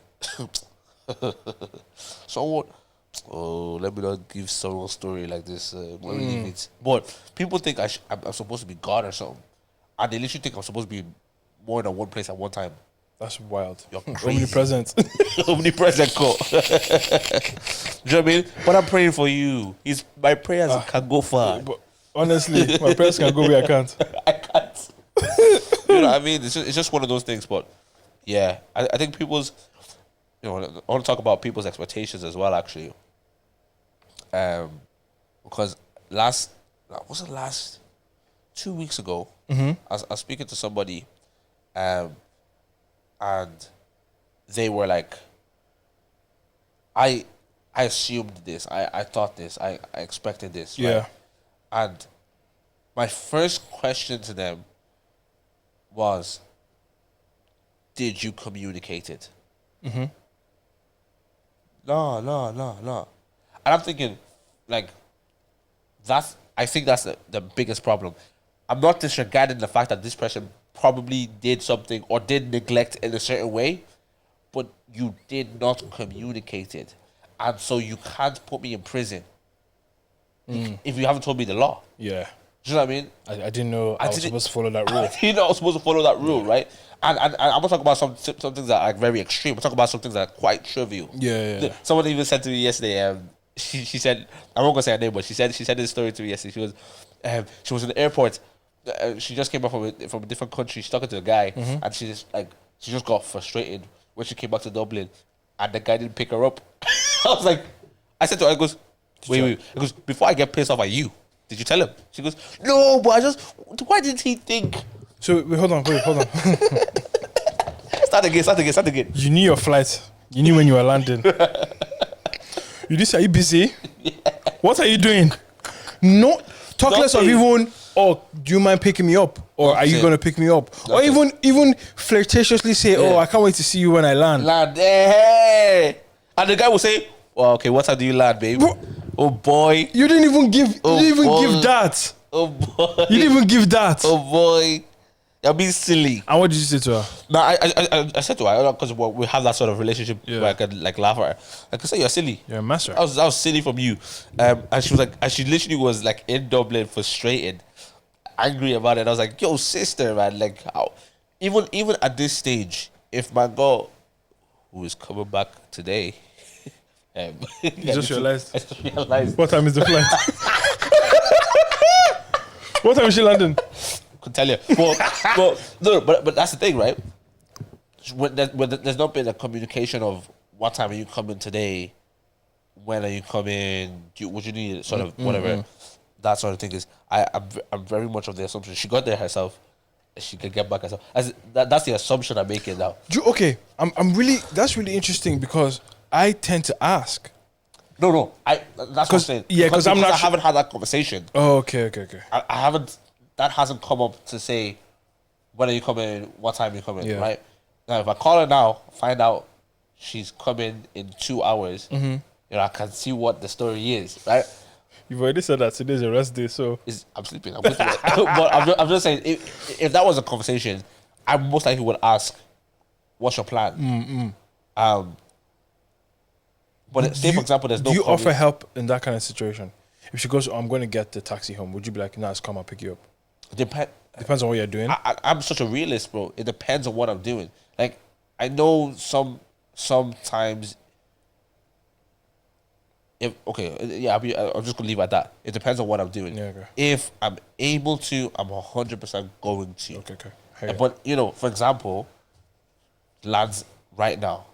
someone. Oh, let me not give someone's story like this. But people think I'm supposed to be God or something, and they literally think I'm supposed to be in more than one place at one time. That's wild. You're crazy. Omnipresent. Omnipresent, cool. Do you know what I mean? But I'm praying for you. My prayers can go far. But honestly, my prayers can go where I can't. I can't. You know what I mean? It's just one of those things. But yeah, I think people's, you know, I want to talk about people's expectations as well, actually. Because last 2 weeks ago, I was speaking to somebody, and they were like, I assumed this, I thought this, I expected this. Yeah. Right? And my first question to them was, did you communicate it? No. And I'm thinking, like, I think that's the biggest problem. I'm not disregarding the fact that this person probably did something or did neglect in a certain way, but you did not communicate it. And so you can't put me in prison if you haven't told me the law. Yeah. Do you know what I mean? I didn't know I was supposed to follow that rule. You know I was supposed to follow that rule, right? And I'm going to talk about some things that are very extreme. We'll talk about some things that are quite trivial. Yeah. Someone even said to me yesterday, she said, I won't go say her name, but she said this story to me yesterday. She was in the airport. She just came back from a different country. She's talking to a guy, and she just got frustrated when she came back to Dublin, and the guy didn't pick her up. I said to her, I goes, wait. He goes, before I get pissed off at you, did you tell him? She goes, no, but why didn't he think? So wait, hold on. Start again. You knew your flight. You knew when you were landing. You just say, are you busy? Yeah. What are you doing? No, talk less of even. Oh, do you mind picking me up? Or are you gonna pick me up? Or even flirtatiously say, oh, I can't wait to see you when I land. Hey. And the guy will say, well, okay, what time do you land, babe? Oh boy. You didn't even give that. Oh boy. You didn't even give that. Oh boy. You're being silly. And what did you say to her? No, I said to her, because we have that sort of relationship where I could like laugh at her. I could say, you're silly. You're a master. That was silly from you. And she was like, and she literally was like in Dublin, frustrated, angry about it. I was like, yo, sister, man, like how even at this stage, if my girl who is coming back today, you just realized. I just realized. What time is the flight? What time is she landing? Could tell you. But that's the thing, right? When there's not been a communication of what time are you coming today, when are you coming, would you need sort of whatever, that sort of thing is. I'm very much of the assumption she got there herself. she can get back herself. That's the assumption I'm making now. Okay, I'm really. That's really interesting because I tend to ask. No, that's what I'm saying. Yeah, because I haven't had that conversation. Oh, okay. I haven't. That hasn't come up to say when are you coming, what time are you coming, right? Now, if I call her now, find out she's coming in 2 hours, I can see what the story is, right? You've already said that today's a rest day, so I'm sleeping. I'm with it. But I'm just saying, if that was a conversation, I most likely would ask, "What's your plan?" But say, for example, there's no. Do you offer help in that kind of situation? If she goes, "I'm going to get the taxi home," would you be like, "Nah, let's come, I'll pick you up"? Depends on what you're doing. I'm such a realist, bro. It depends on what I'm doing. Like, I know sometimes. I'm just gonna leave it at that. It depends on what I'm doing. Yeah, okay. If I'm able to, I'm 100% going to. Okay. But for example, lads, right now,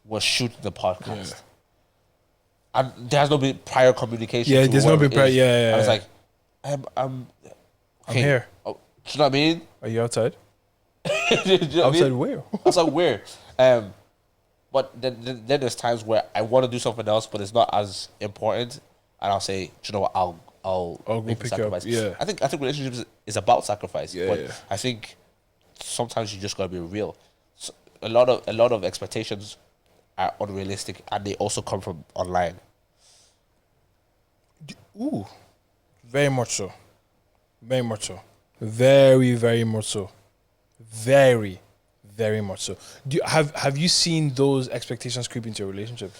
we're shooting the podcast, and there has no been prior communication. Yeah, there's no been prior. Yeah. I was like, I'm here. Oh, do you know what I mean? Are you outside? You know outside where? Outside where? But then there's times where I want to do something else, but it's not as important, and I'll say, do you know what? I'll go make the pick you up. sacrifice. Yeah. I think relationships is about sacrifice. Yeah, but yeah. I think sometimes you just gotta be real. So a lot of expectations are unrealistic, and they also come from online. Ooh, very much so. Very much so. Very, very much so. Very, very much so. Have you seen those expectations creep into your relationship?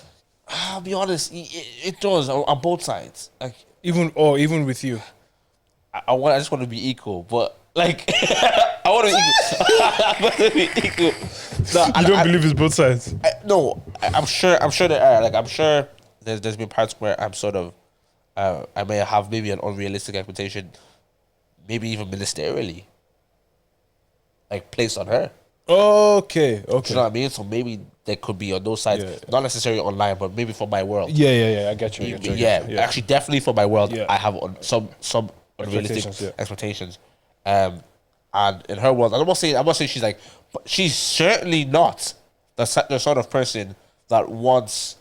I'll be honest, it does on both sides. Like Even with you. I just want to be equal, but like I want to be equal. No, You don't believe it's both sides? I'm sure there are. Like I'm sure there's been parts where I'm sort of I may have maybe an unrealistic expectation, maybe even ministerially, like placed on her. Okay. Do you know what I mean? So maybe there could be on those sides, not necessarily online, but maybe for my world. Yeah. I get you. Actually, definitely for my world, Yeah. I have some unrealistic Expectations, expectations. And in her world, I'm not saying she's like, but she's certainly not the sort of person that wants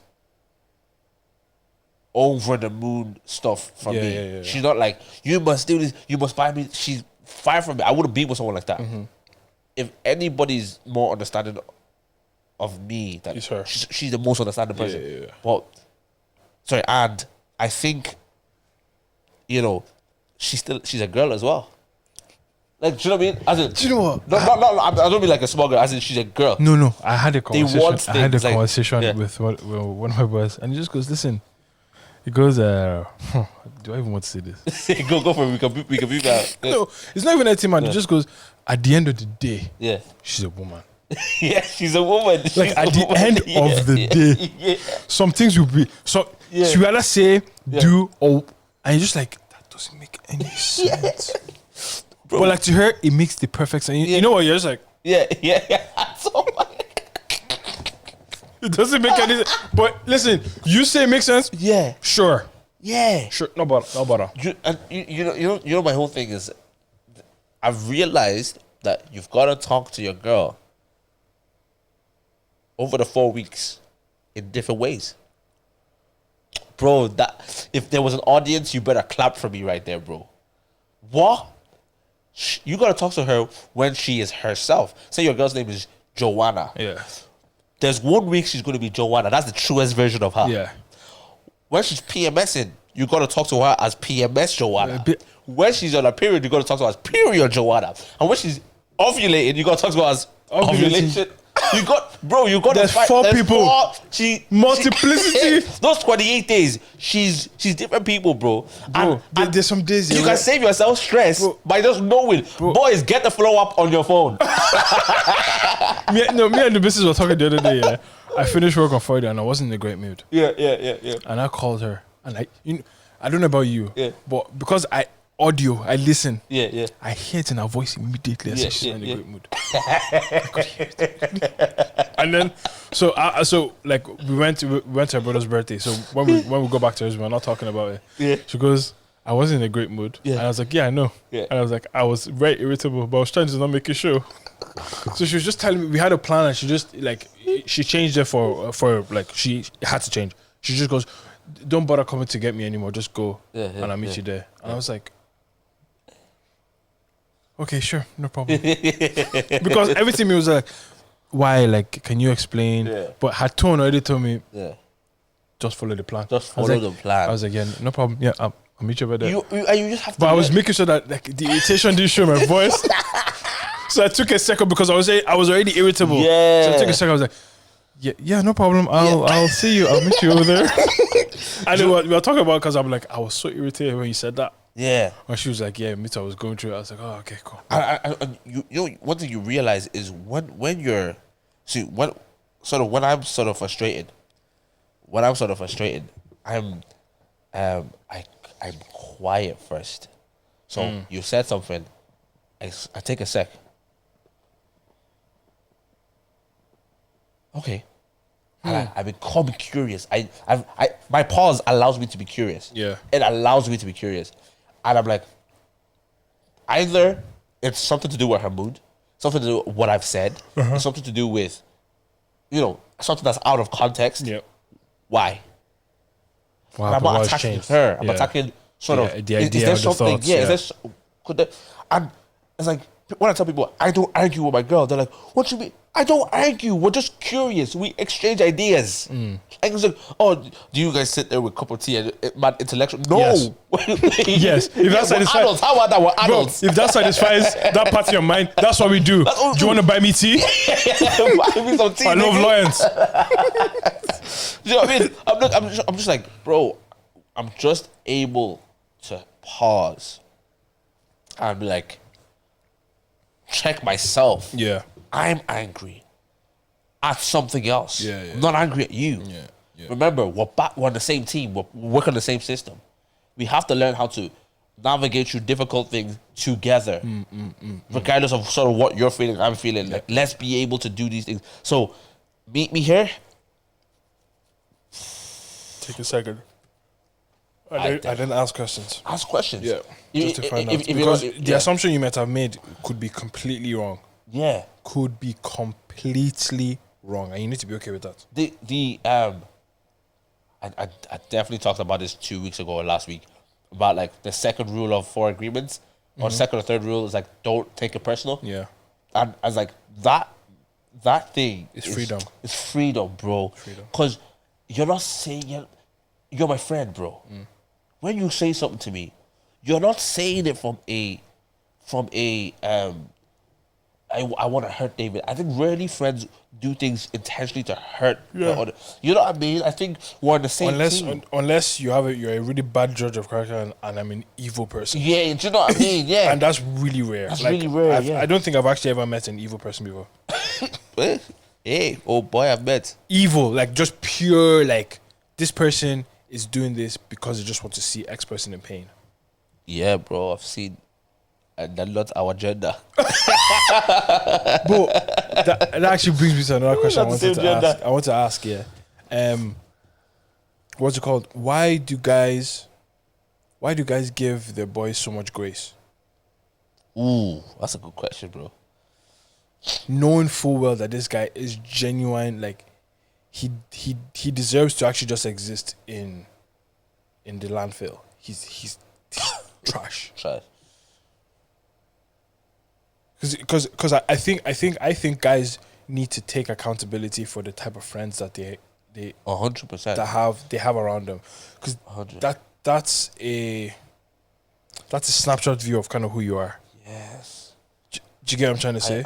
over the moon stuff from me. Yeah. She's not like, you must do this, you must buy me. She's far from me. I wouldn't be with someone like that. If anybody's more understanding of me, that It's her. She's the most understanding person. Yeah. But sorry, and I think, she's a girl as well. Like, do you know what I mean? As in, Do you know what? No, I don't mean like a small girl. As in, she's a girl. No. I had a conversation. want conversation things, with one of my boys, and he just goes, "Listen." He goes, "Do I even want to say this?" go for it. We can be that. Yeah. No, it's not even a team, man. He just goes, "At the end of the day, Yeah. she's a woman." Yeah, she's a woman. Like at the end of the day, some things will be so. Yeah. She will either say, do, or, and you're just like, that doesn't make any sense. Bro. But like to her, it makes the perfect sense. You know what? You're just like, Yeah. So, it doesn't make any sense. But listen, you say it makes sense. yeah. Sure. Yeah. Sure. No bother. You know, my whole thing is, I've realized that you've got to talk to your girl over the 4 weeks in different ways. Bro, that if there was an audience, you better clap for me right there, bro. What? You got to talk to her when she is herself. Say your girl's name is Joanna. Yeah. There's 1 week she's going to be Joanna. That's the truest version of her. Yeah. When she's PMSing, you got to talk to her as PMS Joanna. When she's on a period, you got to talk to her as period Joanna. And when she's ovulating, you got to talk to her as ovulation. You got There's four people. Multiplicity. Those 28 days, she's different people, bro. Bro, there's some days you can save yourself stress by just knowing. Boys, get the flow up on your phone. me and the missus were talking the other day. Yeah, I finished work on Friday and I wasn't in a great mood. Yeah. And I called her and I don't know about you, but because I listen. Yeah. I hear it in her voice immediately. I said she's not in a great mood. I could hear it. And then, so like we went to her brother's birthday. So when we go back to hers, we're not talking about it. Yeah. She goes, I was in a great mood. Yeah. And I was like, yeah, I know. Yeah. And I was like, I was very irritable, but I was trying to not make it show. So she was just telling me, we had a plan, and she just, like, she changed it for like, she had to change. She just goes, don't bother coming to get me anymore. Just go, and I'll meet you there. And I was like, okay, sure, no problem. Because everything was like, why? Like, can you explain? Yeah. But her tone already told me, Yeah. just follow the plan. Just I was follow like- the plan. I was like, yeah, no problem. Yeah, I'll meet you over there. You just have to. But I was making sure that like the irritation didn't show in my voice. So I took a second because I was already irritable. Yeah. So I took a second. I was like, yeah, no problem. I'll see you. I'll meet you over there. And then we were talking about, because I'm like, I was so irritated when you said that. Yeah. When she was like, yeah, me too. I was going through it. I was like, oh, okay, cool. And you know, one thing you realize is when you're, see, when I'm sort of frustrated, I'm quiet first. So you said something, I take a sec. Okay. And I become curious. My pause allows me to be curious. Yeah. It allows me to be curious. And I'm like, either it's something to do with her mood, something to do with what I've said, it's something to do with, something that's out of context. Yeah. Why? Wow, And I'm not attacking her. I'm attacking sort of the idea, is there the something? thoughts, Yeah. And it's like when I tell people I don't argue with my girl, they're like, "What you mean? I don't argue. We're just curious. We exchange ideas." And it's like, "Oh, do you guys sit there with a cup of tea and man intellectual?" No. Yes. Yes. If that satisfies, adults. How about that? We're bro, adults. if that satisfies that part of your mind, that's what we do. That's what we Do you want to buy me tea? Buy me some tea, I love nigga. lions. Do you know what I mean? I'm just like, bro, I'm just able to pause and be like, check myself. Yeah. I'm angry at something else. Yeah, yeah. I'm not angry at you. Yeah, yeah. Remember, we're on the same team. We work on the same system. We have to learn how to navigate through difficult things together, regardless of sort of what you're feeling, I'm feeling. Like, let's be able to do these things. So, meet me here. Take a second. I didn't ask questions. Ask questions. Yeah. Just to find out. If you Because don't- the assumption you might have made could be completely wrong. yeah. Could be completely wrong. And you need to be okay with that. I definitely talked about this 2 weeks ago or last week about like the second rule of 4 agreements or second or third rule is like don't take it personal. Yeah. And I was like that thing It's freedom. It's freedom, bro. Because you're not saying you're my friend, bro. When you say something to me, you're not saying it from a I want to hurt David. I think rarely friends do things intentionally to hurt the other. You know what I mean? I think we're on the same team. Unless you're a really bad judge of character and I'm an evil person. Yeah, do you know what I mean? Yeah. And that's really rare. That's really rare, yeah. I don't think I've actually ever met an evil person before. Hey, oh boy, I've met. Evil, like just pure, like this person is doing this because they just want to see X person in pain. Yeah, bro, I've seen. And that's not our gender. But that actually brings me to another question I want to ask. Yeah, what's it called? Why do guys give their boys so much grace? Ooh, that's a good question, bro. Knowing full well that this guy is genuine, like he deserves to actually just exist in the landfill. He's trash. Trash. Because I think guys need to take accountability for the type of friends that they 100%. they have around them, because that's a snapshot view of kind of who you are. Yes. Do you get what I'm trying to say?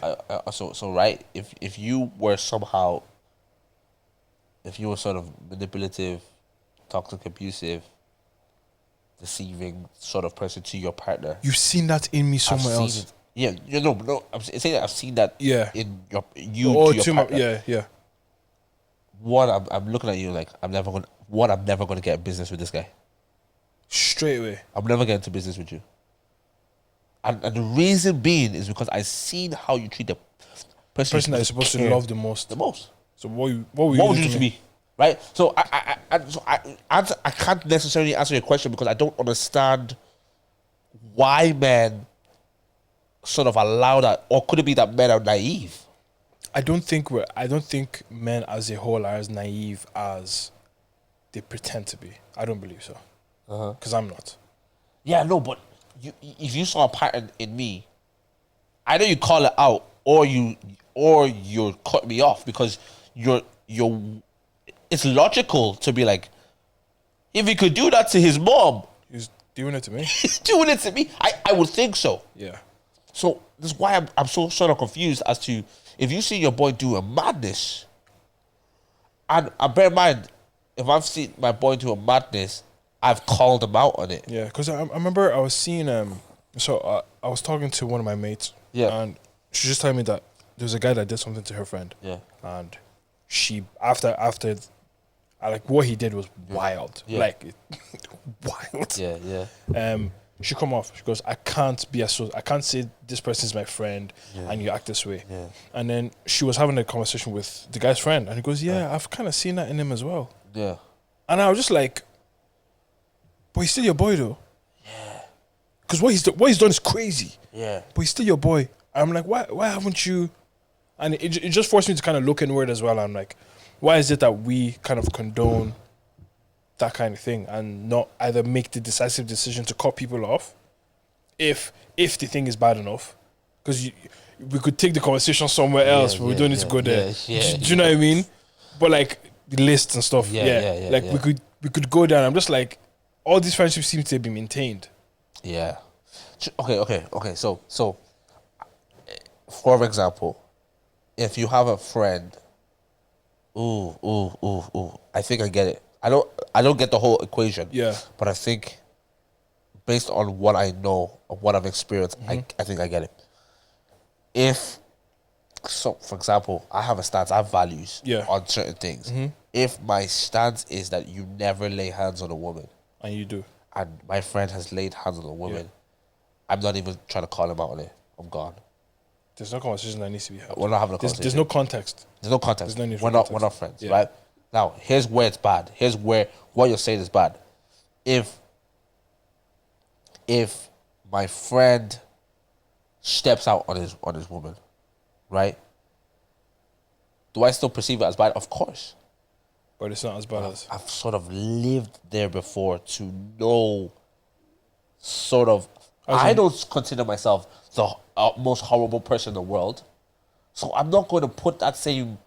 So right, if you were sort of manipulative, toxic, abusive, deceiving sort of person to your partner, You've seen that in me somewhere else. It. Yeah, no. I'm saying that I've seen that. Yeah. In Oh, to your partner. Yeah. One, I'm looking at you like I'm never gonna get business with this guy. Straight away. I'm never getting into business with you. And the reason being is because I've seen how you treat the person That you're supposed to love the most. the most. So what would What would you you do to me? Right? So I can't necessarily answer your question because I don't understand why men sort of allow that, or could it be that men are naive? I don't think men as a whole are as naive as they pretend to be. I don't believe so. Because I'm not. Yeah, no, but if you saw a pattern in me, either you call it out or you're cut me off, because you're it's logical to be like, if he could do that to his mom, He's doing it to me. he's doing it to me. I would think so. Yeah. So this is why I'm so sort of confused as to if you see your boy do a madness, and bear in mind, if I've seen my boy do a madness, I've called him out on it. Yeah, because I remember I was seeing I was talking to one of my mates. Yeah. And she just told me that there was a guy that did something to her friend. Yeah. And she after like what he did was wild. Yeah. Like wild. Yeah, yeah. She come off. She goes, I can't say this person's my friend and you act this way. Yeah. And then she was having a conversation with the guy's friend and he goes, yeah, I've kind of seen that in him as well. Yeah. And I was just like, but he's still your boy though. Yeah. Because what he's done is crazy. Yeah. But he's still your boy. And I'm like, why haven't you? And it just forced me to kind of look inward as well. I'm like, why is it that we kind of condone that kind of thing and not either make the decisive decision to cut people off if the thing is bad enough? Because we could take the conversation somewhere else, but we don't need to go there. Do you know what I mean? But like the lists and stuff, we could go down. I'm just like, all these friendships seem to be maintained. Yeah. Okay. So, for example, if you have a friend, I think I get it. I don't get the whole equation. Yeah. But I think, based on what I know of what I've experienced, I think I get it. For example, I have a stance, I have values on certain things. If my stance is that you never lay hands on a woman, and you do, and my friend has laid hands on a woman, I'm not even trying to call him out on it. I'm gone. There's no conversation that needs to be had. We're not having a conversation. There's no context. There's no context. There's no need for we're context. not friends, right? Now, here's where it's bad. Here's where what you're saying is bad. If my friend steps out on his woman, right? Do I still perceive it as bad? Of course. But it's not as bad as... I've sort of lived there before to know sort of... I don't consider myself the most horrible person in the world. So I'm not going to put that same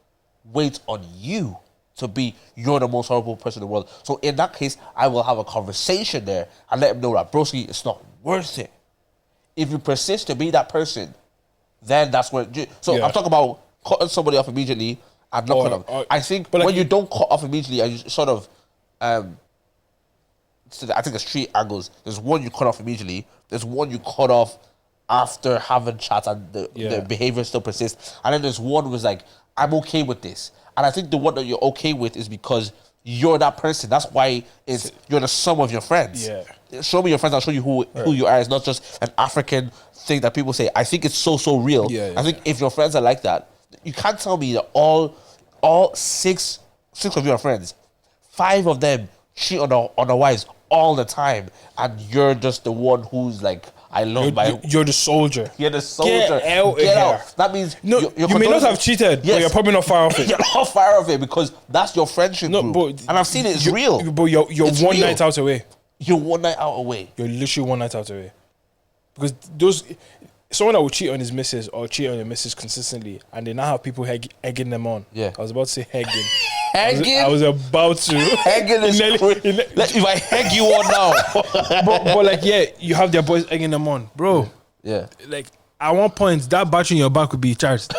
weight on you to be, you're the most horrible person in the world. So in that case, I will have a conversation there and let him know that, broski, it's not worth it. If you persist to be that person, then that's where... So I'm talking about cutting somebody off immediately and not cutting off. I think when you don't cut off immediately and you sort of... so I think there's three angles. There's one you cut off immediately. There's one you cut off after having chats and the behavior still persists. And then there's one was like, I'm okay with this. And I think the one that you're okay with is because you're that person. That's why you're the sum of your friends. Yeah. Show me your friends, I'll show you who you are. It's not just an African thing that people say. I think it's so real. I think if your friends are like that, you can't tell me that all six of your friends, 5 of them cheat on their wives all the time, and you're just the one who's like, I love you're the soldier. You're the soldier. Get out. That means you may not have cheated, but you're probably not far off it. You're not far off it because that's your friendship group. But and I've seen it. It's real. But you're one night out away. You're one night out away. You're literally one night out away. Because someone that will cheat on his missus or cheat on their missus consistently, and they now have people egging them on. Yeah. I was about to say hegging. Hegging? I was about to. Hegging is if I heg you on now. but like, you have their boys egging them on. Bro. Yeah. Like, at one point, that battery in your back would be charged.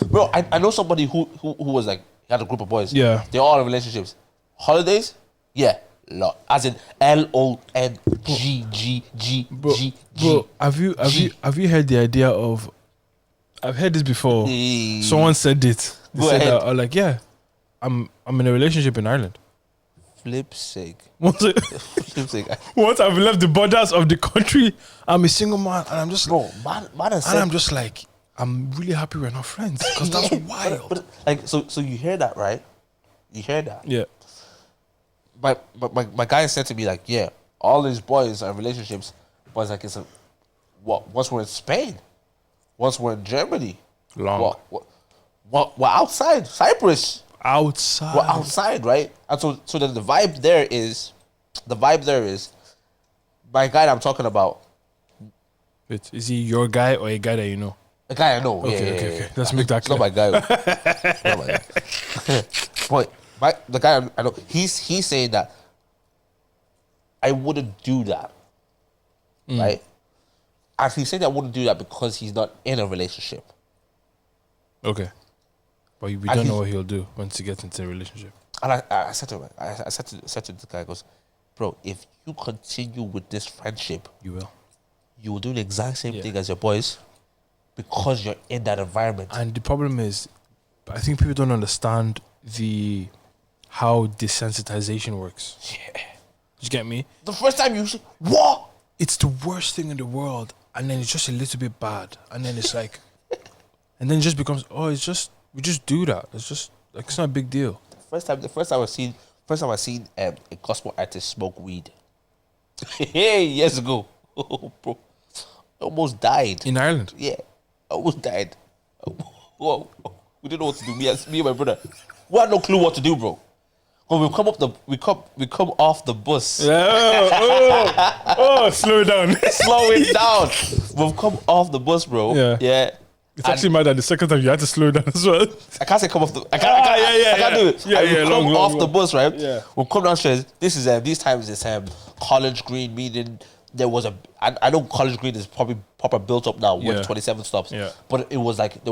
Bro, I know somebody who was like, he had a group of boys. Yeah. They're all in relationships. Holidays? Yeah. Lot. As in LONGGG. Bro, have you heard the idea of... I've heard this before. Someone said it. They said that, like, yeah, I'm in a relationship in Ireland. Flip sake. Once I've left the borders of the country, I'm a single man, and I'm just... Bro, man and I'm just like, I'm really happy we're not friends, because that's wild. But like, so you hear that, right? You hear that? Yeah. My guy said to me, like, yeah, all these boys are in relationships, But it's like, once we're in Spain, once we're in Germany, Long. we're outside Cyprus. Outside. We're outside, right? And so then the vibe there is, my guy that I'm talking about. Wait, is he your guy or a guy that you know? A guy I know. Okay. Let's make that It's not clear. my guy. Not my guy. But the guy I know, he's saying that I wouldn't do that, right? And he's saying I wouldn't do that because he's not in a relationship. Okay. But we don't know what he'll do once he gets into a relationship. And I said to him, I said to the guy, I goes, bro, if you continue with this friendship, You will do the exact same thing as your boys because you're in that environment. And the problem is, I think people don't understand how desensitization works. Yeah. You get me? The first time you say, what? It's the worst thing in the world, and then it's just a little bit bad, and then it's like, and then it just becomes, we just do that. It's just like, it's not a big deal. The first time I seen a gospel artist smoke weed. Hey, years ago. Oh, bro. I almost died. In Ireland? Yeah. I almost died. Whoa. We didn't know what to do. Me and my brother. We had no clue what to do, bro. When we come off the bus. Slow it down. Slow it down. We've come off the bus, bro. Yeah. It's actually mad that the second time you had to slow down as well. I can't say come off the. I can't do it. We come off the bus, right? Yeah. We'll come downstairs. This is these times it's College Green, meaning there was a. I know College Green is probably proper built up now with 27 stops. Yeah. But it was like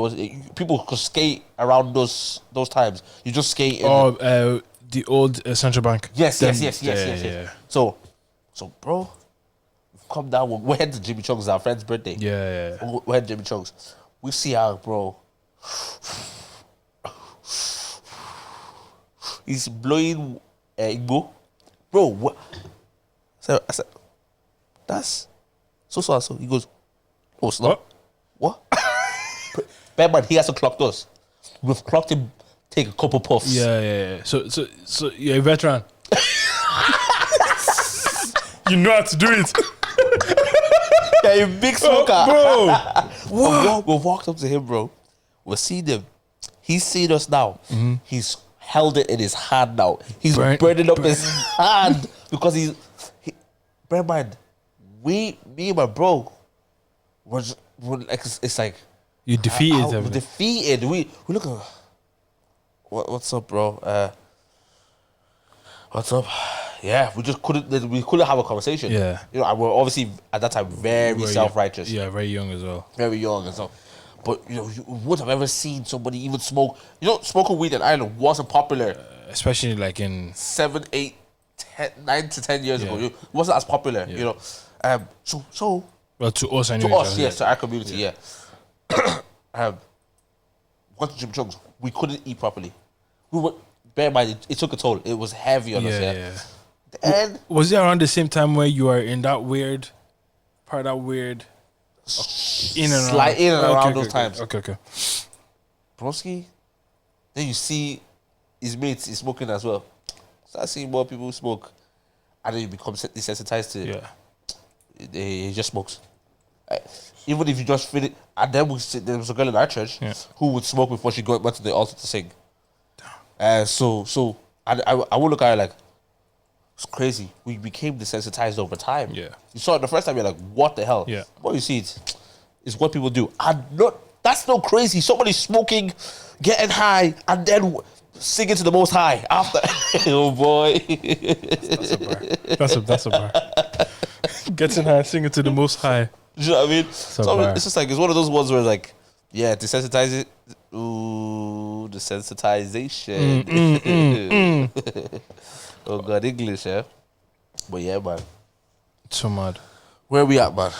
people could skate around those times. You just skate. The old Central Bank. Yes. Yeah. So, bro, we've come down. We're heading to Jimmy Chung's. Our friend's birthday. Yeah. We're heading to Jimmy Chung's. We see how, bro. He's blowing Igbo. Bro, what? So I said, that's so. He goes, oh, it's not. What? Bad man, he hasn't clocked us. We've clocked him, take a couple puffs. Yeah. So you're a veteran. You know how to do it. Yeah, you big smoker. Bro. What? We walked up to him, bro. We've seen him. He's seen us now. Mm-hmm. He's held it in his hand now. He's burning up his hand because bear in mind, me and my bro, we're like, it's like You defeated him. We're defeated. We look at what's up, bro? What's up? Yeah, we just couldn't have a conversation. Yeah. And we're obviously at that time very self-righteous. Yeah, very young as well. Very young and so. But you wouldn't have ever seen somebody even smoke. Smoking weed in Ireland wasn't popular. Especially like in 7, 8, 10, 9 to 10 years ago. It wasn't as popular. So. Well, to us anyway. To us, yes, to our community, yeah. Went to Jim Chung's. We couldn't eat properly. Bear in mind, it took a toll. It was heavy on us. Yeah. And was it around the same time where you are in that weird in and around those times? Okay. Broski, then you see his mates is smoking as well. Start seeing more people smoke, and then you become desensitized to it. Yeah. He just smokes. Even if you just feel it, and then there was a girl in our church who would smoke before she went to the altar to sing. So I would look at her like, it's crazy. We became desensitized over time. Yeah. You saw it the first time, you're like, what the hell? Yeah. What you see it's what people do. That's not crazy. Somebody smoking, getting high, and then singing to the Most High after. Oh boy. That's a bar. Getting high, singing to the Most High. Do you know what I mean? So it's just like, it's one of those ones where like, yeah, desensitize it. Ooh, desensitization. Oh God, English, yeah. But yeah, man. So mad. Where we at, man?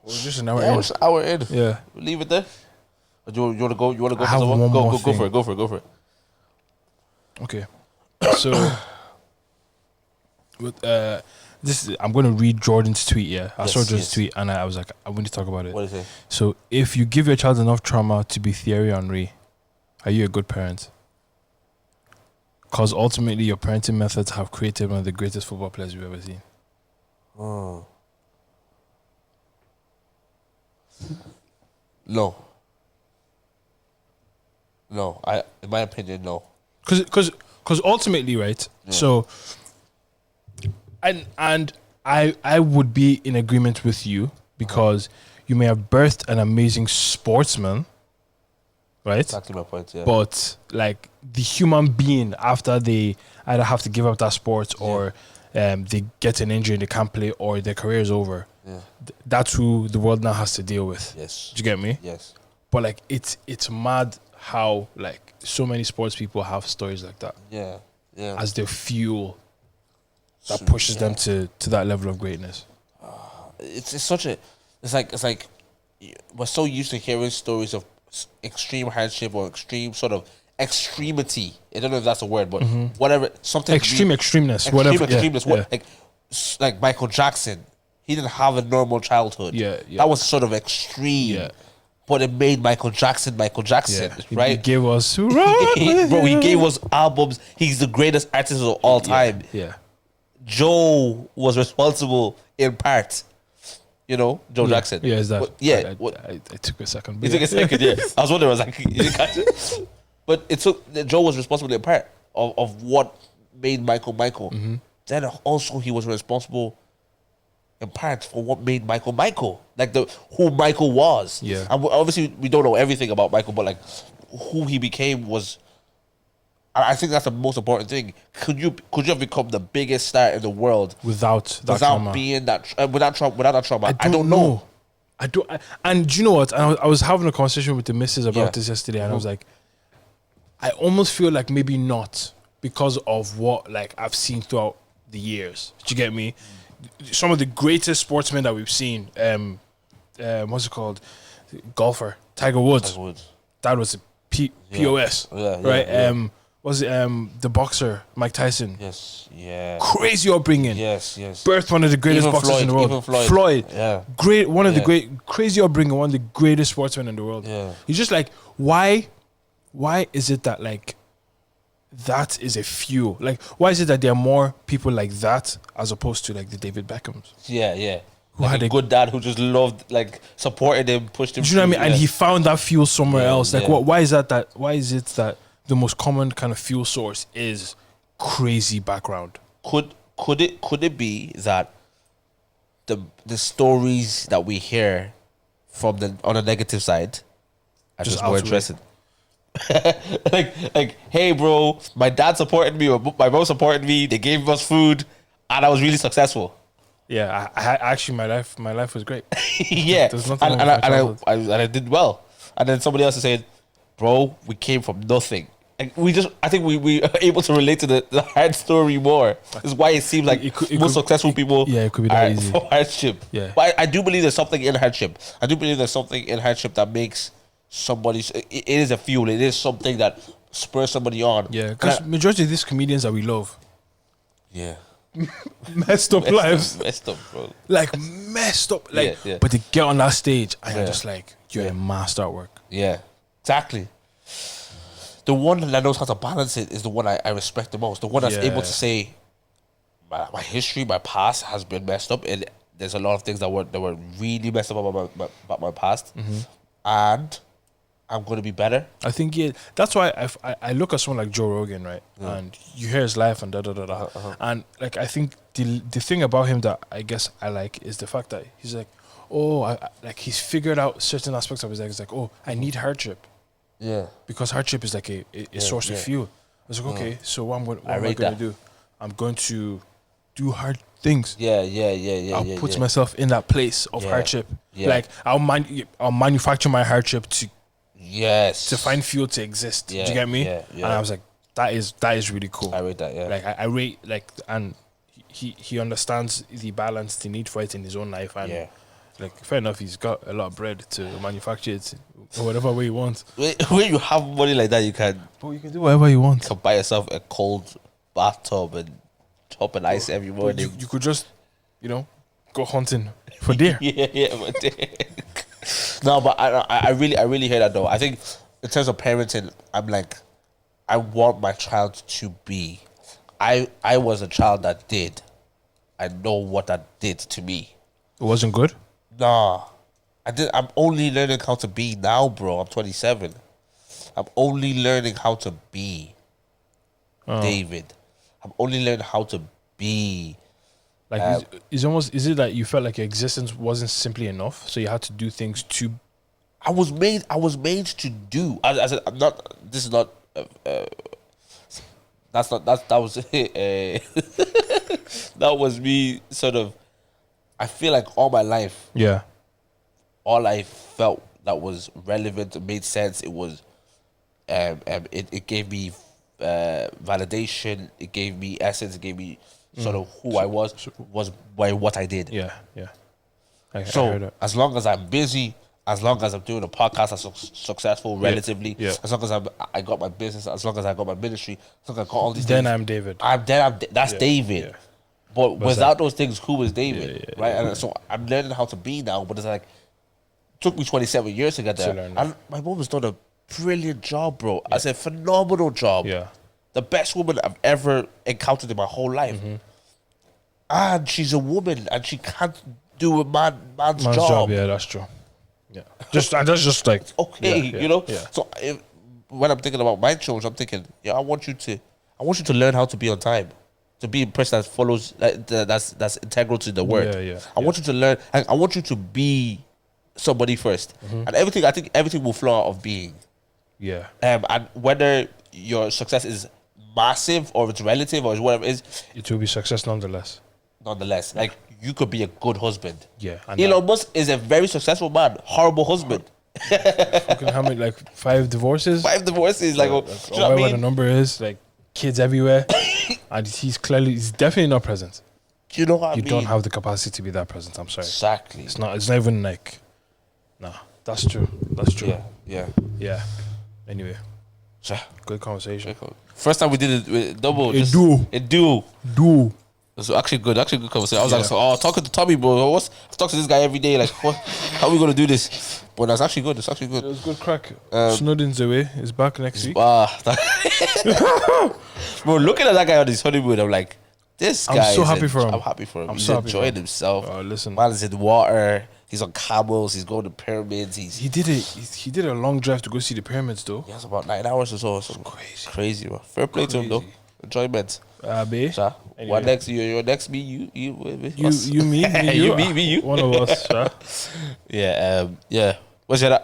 We're just an hour in. in. We're just an hour in. Yeah. We'll leave it there. Or do you want to go? You want to go I have for one more Go for it. Okay. So, I'm going to read Jordan's tweet. Yeah, I saw Jordan's tweet, and I was like, I want to talk about it. What is it? So, if you give your child enough trauma to be Thierry Henry, are you a good parent? Because ultimately, your parenting methods have created one of the greatest football players we've ever seen. Oh. No. No, in my opinion, no. Because ultimately, right? Yeah. So, and I would be in agreement with you because you may have birthed an amazing sportsman, right? Exactly my point. Yeah. But like the human being, after they either have to give up that sport or they get an injury and they can't play or their career is over. Yeah. That's who the world now has to deal with. Yes. Do you get me? Yes. But like it's mad how like so many sports people have stories like that. Yeah. Yeah. As their fuel that pushes them to that level of greatness. It's such a it's like we're so used to hearing stories of extreme hardship or extreme sort of extremity. I don't know if that's a word, but whatever, something extremeness, whatever. Extremeness. Like Michael Jackson, he didn't have a normal childhood. Yeah. That was sort of extreme. Yeah. But it made Michael Jackson, right? He gave us, he gave us albums. He's the greatest artist of all time. Yeah. Joe was responsible in part. You know, Joe Jackson. Yeah, is that? But, I took a second. You took a second, yeah. I was wondering, I was like, you didn't catch it? But Joe was responsible in part of what made Michael. Mm-hmm. Then also he was responsible in part for what made Michael. Like who Michael was. Yeah. And obviously we don't know everything about Michael, but like who he became was. I think that's the most important thing. Could you have become the biggest star in the world without trauma? Being that without that trauma? I don't know. And do you know what? I was having a conversation with the missus about this yesterday, and I was like, I almost feel like maybe not because of what like I've seen throughout the years. Do you get me? Some of the greatest sportsmen that we've seen. What's it called? Golfer Tiger Woods. That was a POS, right? Was it the boxer Mike Tyson? Yes, yeah. Crazy upbringing. Yes. Birthed one of the greatest boxers in the world. Even Floyd. Yeah. Great, one of the great, crazy upbringing, one of the greatest sportsmen in the world. Yeah. He's just like, why is it that like that is a few? Like, why is it that there are more people like that as opposed to like the David Beckhams? Yeah. Who like had a good dad who just loved, like, supported him, pushed him. Do you know what I mean? And he found that fuel somewhere else. Like, why is it that the most common kind of fuel source is crazy background? Could it be that the stories that we hear from on the negative side are just more interesting? like, hey, bro, my dad supported me, or my mom supported me. They gave us food, and I was really successful. Yeah, I actually my life was great. Yeah, there's nothing and I did well. And then somebody else is saying, bro, we came from nothing. And I think we are able to relate to the hard story more. This is why it seems like most successful people it could be that easy. For hardship. Yeah. But I do believe there's something in hardship. I do believe there's something in hardship that makes somebody, it is a fuel. It is something that spurs somebody on. Yeah, because majority of these comedians that we love. Yeah. messed up lives. Messed up, bro. Like, messed up. Like, yeah. But they get on that stage and you're just like, you're a master at work. Yeah, exactly. The one that knows how to balance it is the one I respect the most. The one that's able to say, my history, my past has been messed up, and there's a lot of things that were really messed up about my past, and I'm going to be better. I think that's why I look at someone like Joe Rogan, right? Yeah. And you hear his life and and like I think the thing about him that I guess I like is the fact that he's like, like he's figured out certain aspects of his life. He's like, I need hardship. Yeah. Because hardship is like a source of fuel. I was like, okay, so what am I going to do? I'm going to do hard things. Yeah. I'll put myself in that place of hardship. Yeah. Like I'll manufacture my hardship to find fuel to exist. Do you get me? Yeah. And I was like, that is really cool. I rate that. Yeah. Like I rate and he understands the balance, the need for it in his own life, and like fair enough, he's got a lot of bread to manufacture it or whatever way you want. When you have money like that, you can do whatever you want. You can buy yourself a cold bathtub and chop an ice every morning. You could just, go hunting for deer. For deer. No, but I really hear that though. I think in terms of parenting, I'm like, I want my child to be. I was a child that did. I know what that did to me. It wasn't good? Nah. I'm only learning how to be now, bro. I'm 27. I'm only learning how to be David. I'm only learning how to be. Like, is it that you felt like your existence wasn't simply enough, so you had to do things to? I was made to do. I said, I'm not. This is not. That was that was me. Sort of. I feel like all my life, Yeah. all I felt that was relevant, made sense. It was, it gave me validation. It gave me essence. It gave me sort of who I was by what I did. Yeah. Yeah. I heard So that. as long as I'm busy, as long as I'm doing a podcast that's successful relatively, Yeah. as long as I got my business, as long as I got my ministry, as long as I got all these Then things, I'm David. that's Yeah, David. yeah. But What's without that? those things, who is David? Right? And so I'm learning how to be now, but it's like took me 27 years to get there. learn And my mom has done a brilliant job, bro. I said phenomenal job. Yeah. The best woman I've ever encountered in my whole life. And she's a woman and she can't do a man's job. Yeah, that's true. Yeah. That's just like Okay, yeah, you know. Yeah. So when I'm thinking about my children, I'm thinking, I want you to learn how to be on time, to be a person that follows, that's integral to the word. Yeah. I want you to learn. I want you to be somebody first, and everything. I think everything will flow out of being. Yeah. And whether your success is massive or it's relative or it's whatever it is, It will be success nonetheless. nonetheless, like you could be a good husband. Yeah. And Elon Musk is a very successful man, horrible husband. fucking how many, like 5 divorces? 5 divorces, like, Or do you know what I whatever the mean? number is, like kids everywhere. And he's definitely not present. Do you know what I You mean? don't have the capacity to be that present. I'm sorry. Exactly. It's not even like, nah, that's true. That's true. Yeah. Anyway, So, good conversation. first time we did it with double. A duo. A duo. Do. It was actually good conversation. I was like, talking to Tommy, bro. I talk to this guy every day. Like, what? How are we gonna do this? But that's actually good. It's actually good. It was good crack. Snowden's away. He's back next week. Bro, looking at that guy on his honeymoon, I'm like, this guy. I'm so happy for him. I'm happy for him. I'm He's so happy for enjoying him. himself. Listen. Man is in water. He's on camels. He's going to pyramids. He did a long drive to go see the pyramids though. He has about 9 hours or so. Crazy, bro. Fair play to him though. Enjoyment. Babe. Sir, Anyway. what next? You're next. Me, you, us. You, me, You, me, you. One of us. Yeah. Yeah. What's your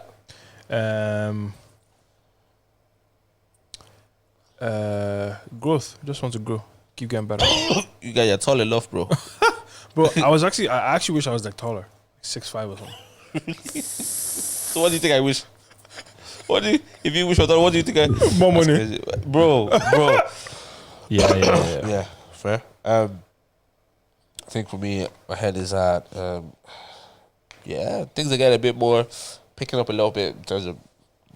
Growth. Just want to grow. Keep getting better. You got your tall enough, bro. Bro, I actually wish I was like taller. Like 6'5" or something. So what do you think I wish? If you wish I thought, what do you think I? More money. Crazy. Bro. Yeah. Fair. I think for me, my head is at things are getting a bit more picking up a little bit in terms of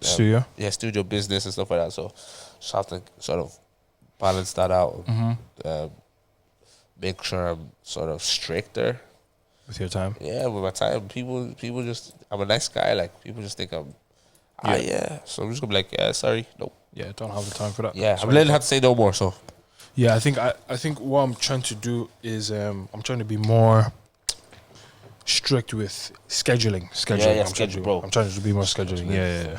Studio. studio business and stuff like that. So just have to sort of balance that out. Make sure I'm sort of stricter With your time. with my time. People just, I'm a nice guy. Like people just think I'm So I'm just gonna be like, sorry, nope. Yeah, don't have the time for that. Yeah, Sorry. I'm learning how to say no more. So Yeah, I think what I'm trying to do is I'm trying to be more strict with scheduling. I'm trying to be more scheduling.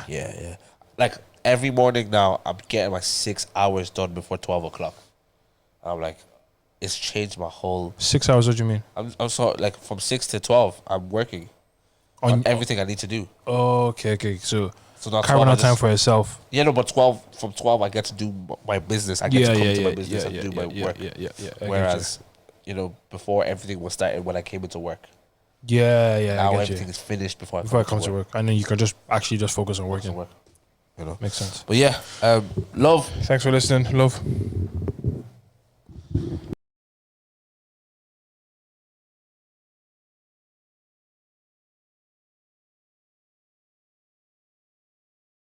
Yeah. Like every morning now, I'm getting my 6 hours done before 12 o'clock. I'm like, it's changed my whole. 6 hours. What do you mean? I'm so like from 6 to 12, I'm working on everything I need to do. Oh, okay. So not carving 12, out time for yourself. Yeah, no, but from 12, I get to do my business. I get to come to my business and do my work. Yeah. Whereas, before everything was started when I came into work. Yeah. Now I get everything you. is finished before I come to work. And then you can just focus on working. Makes Makes sense. But yeah, love. Thanks for listening. Love.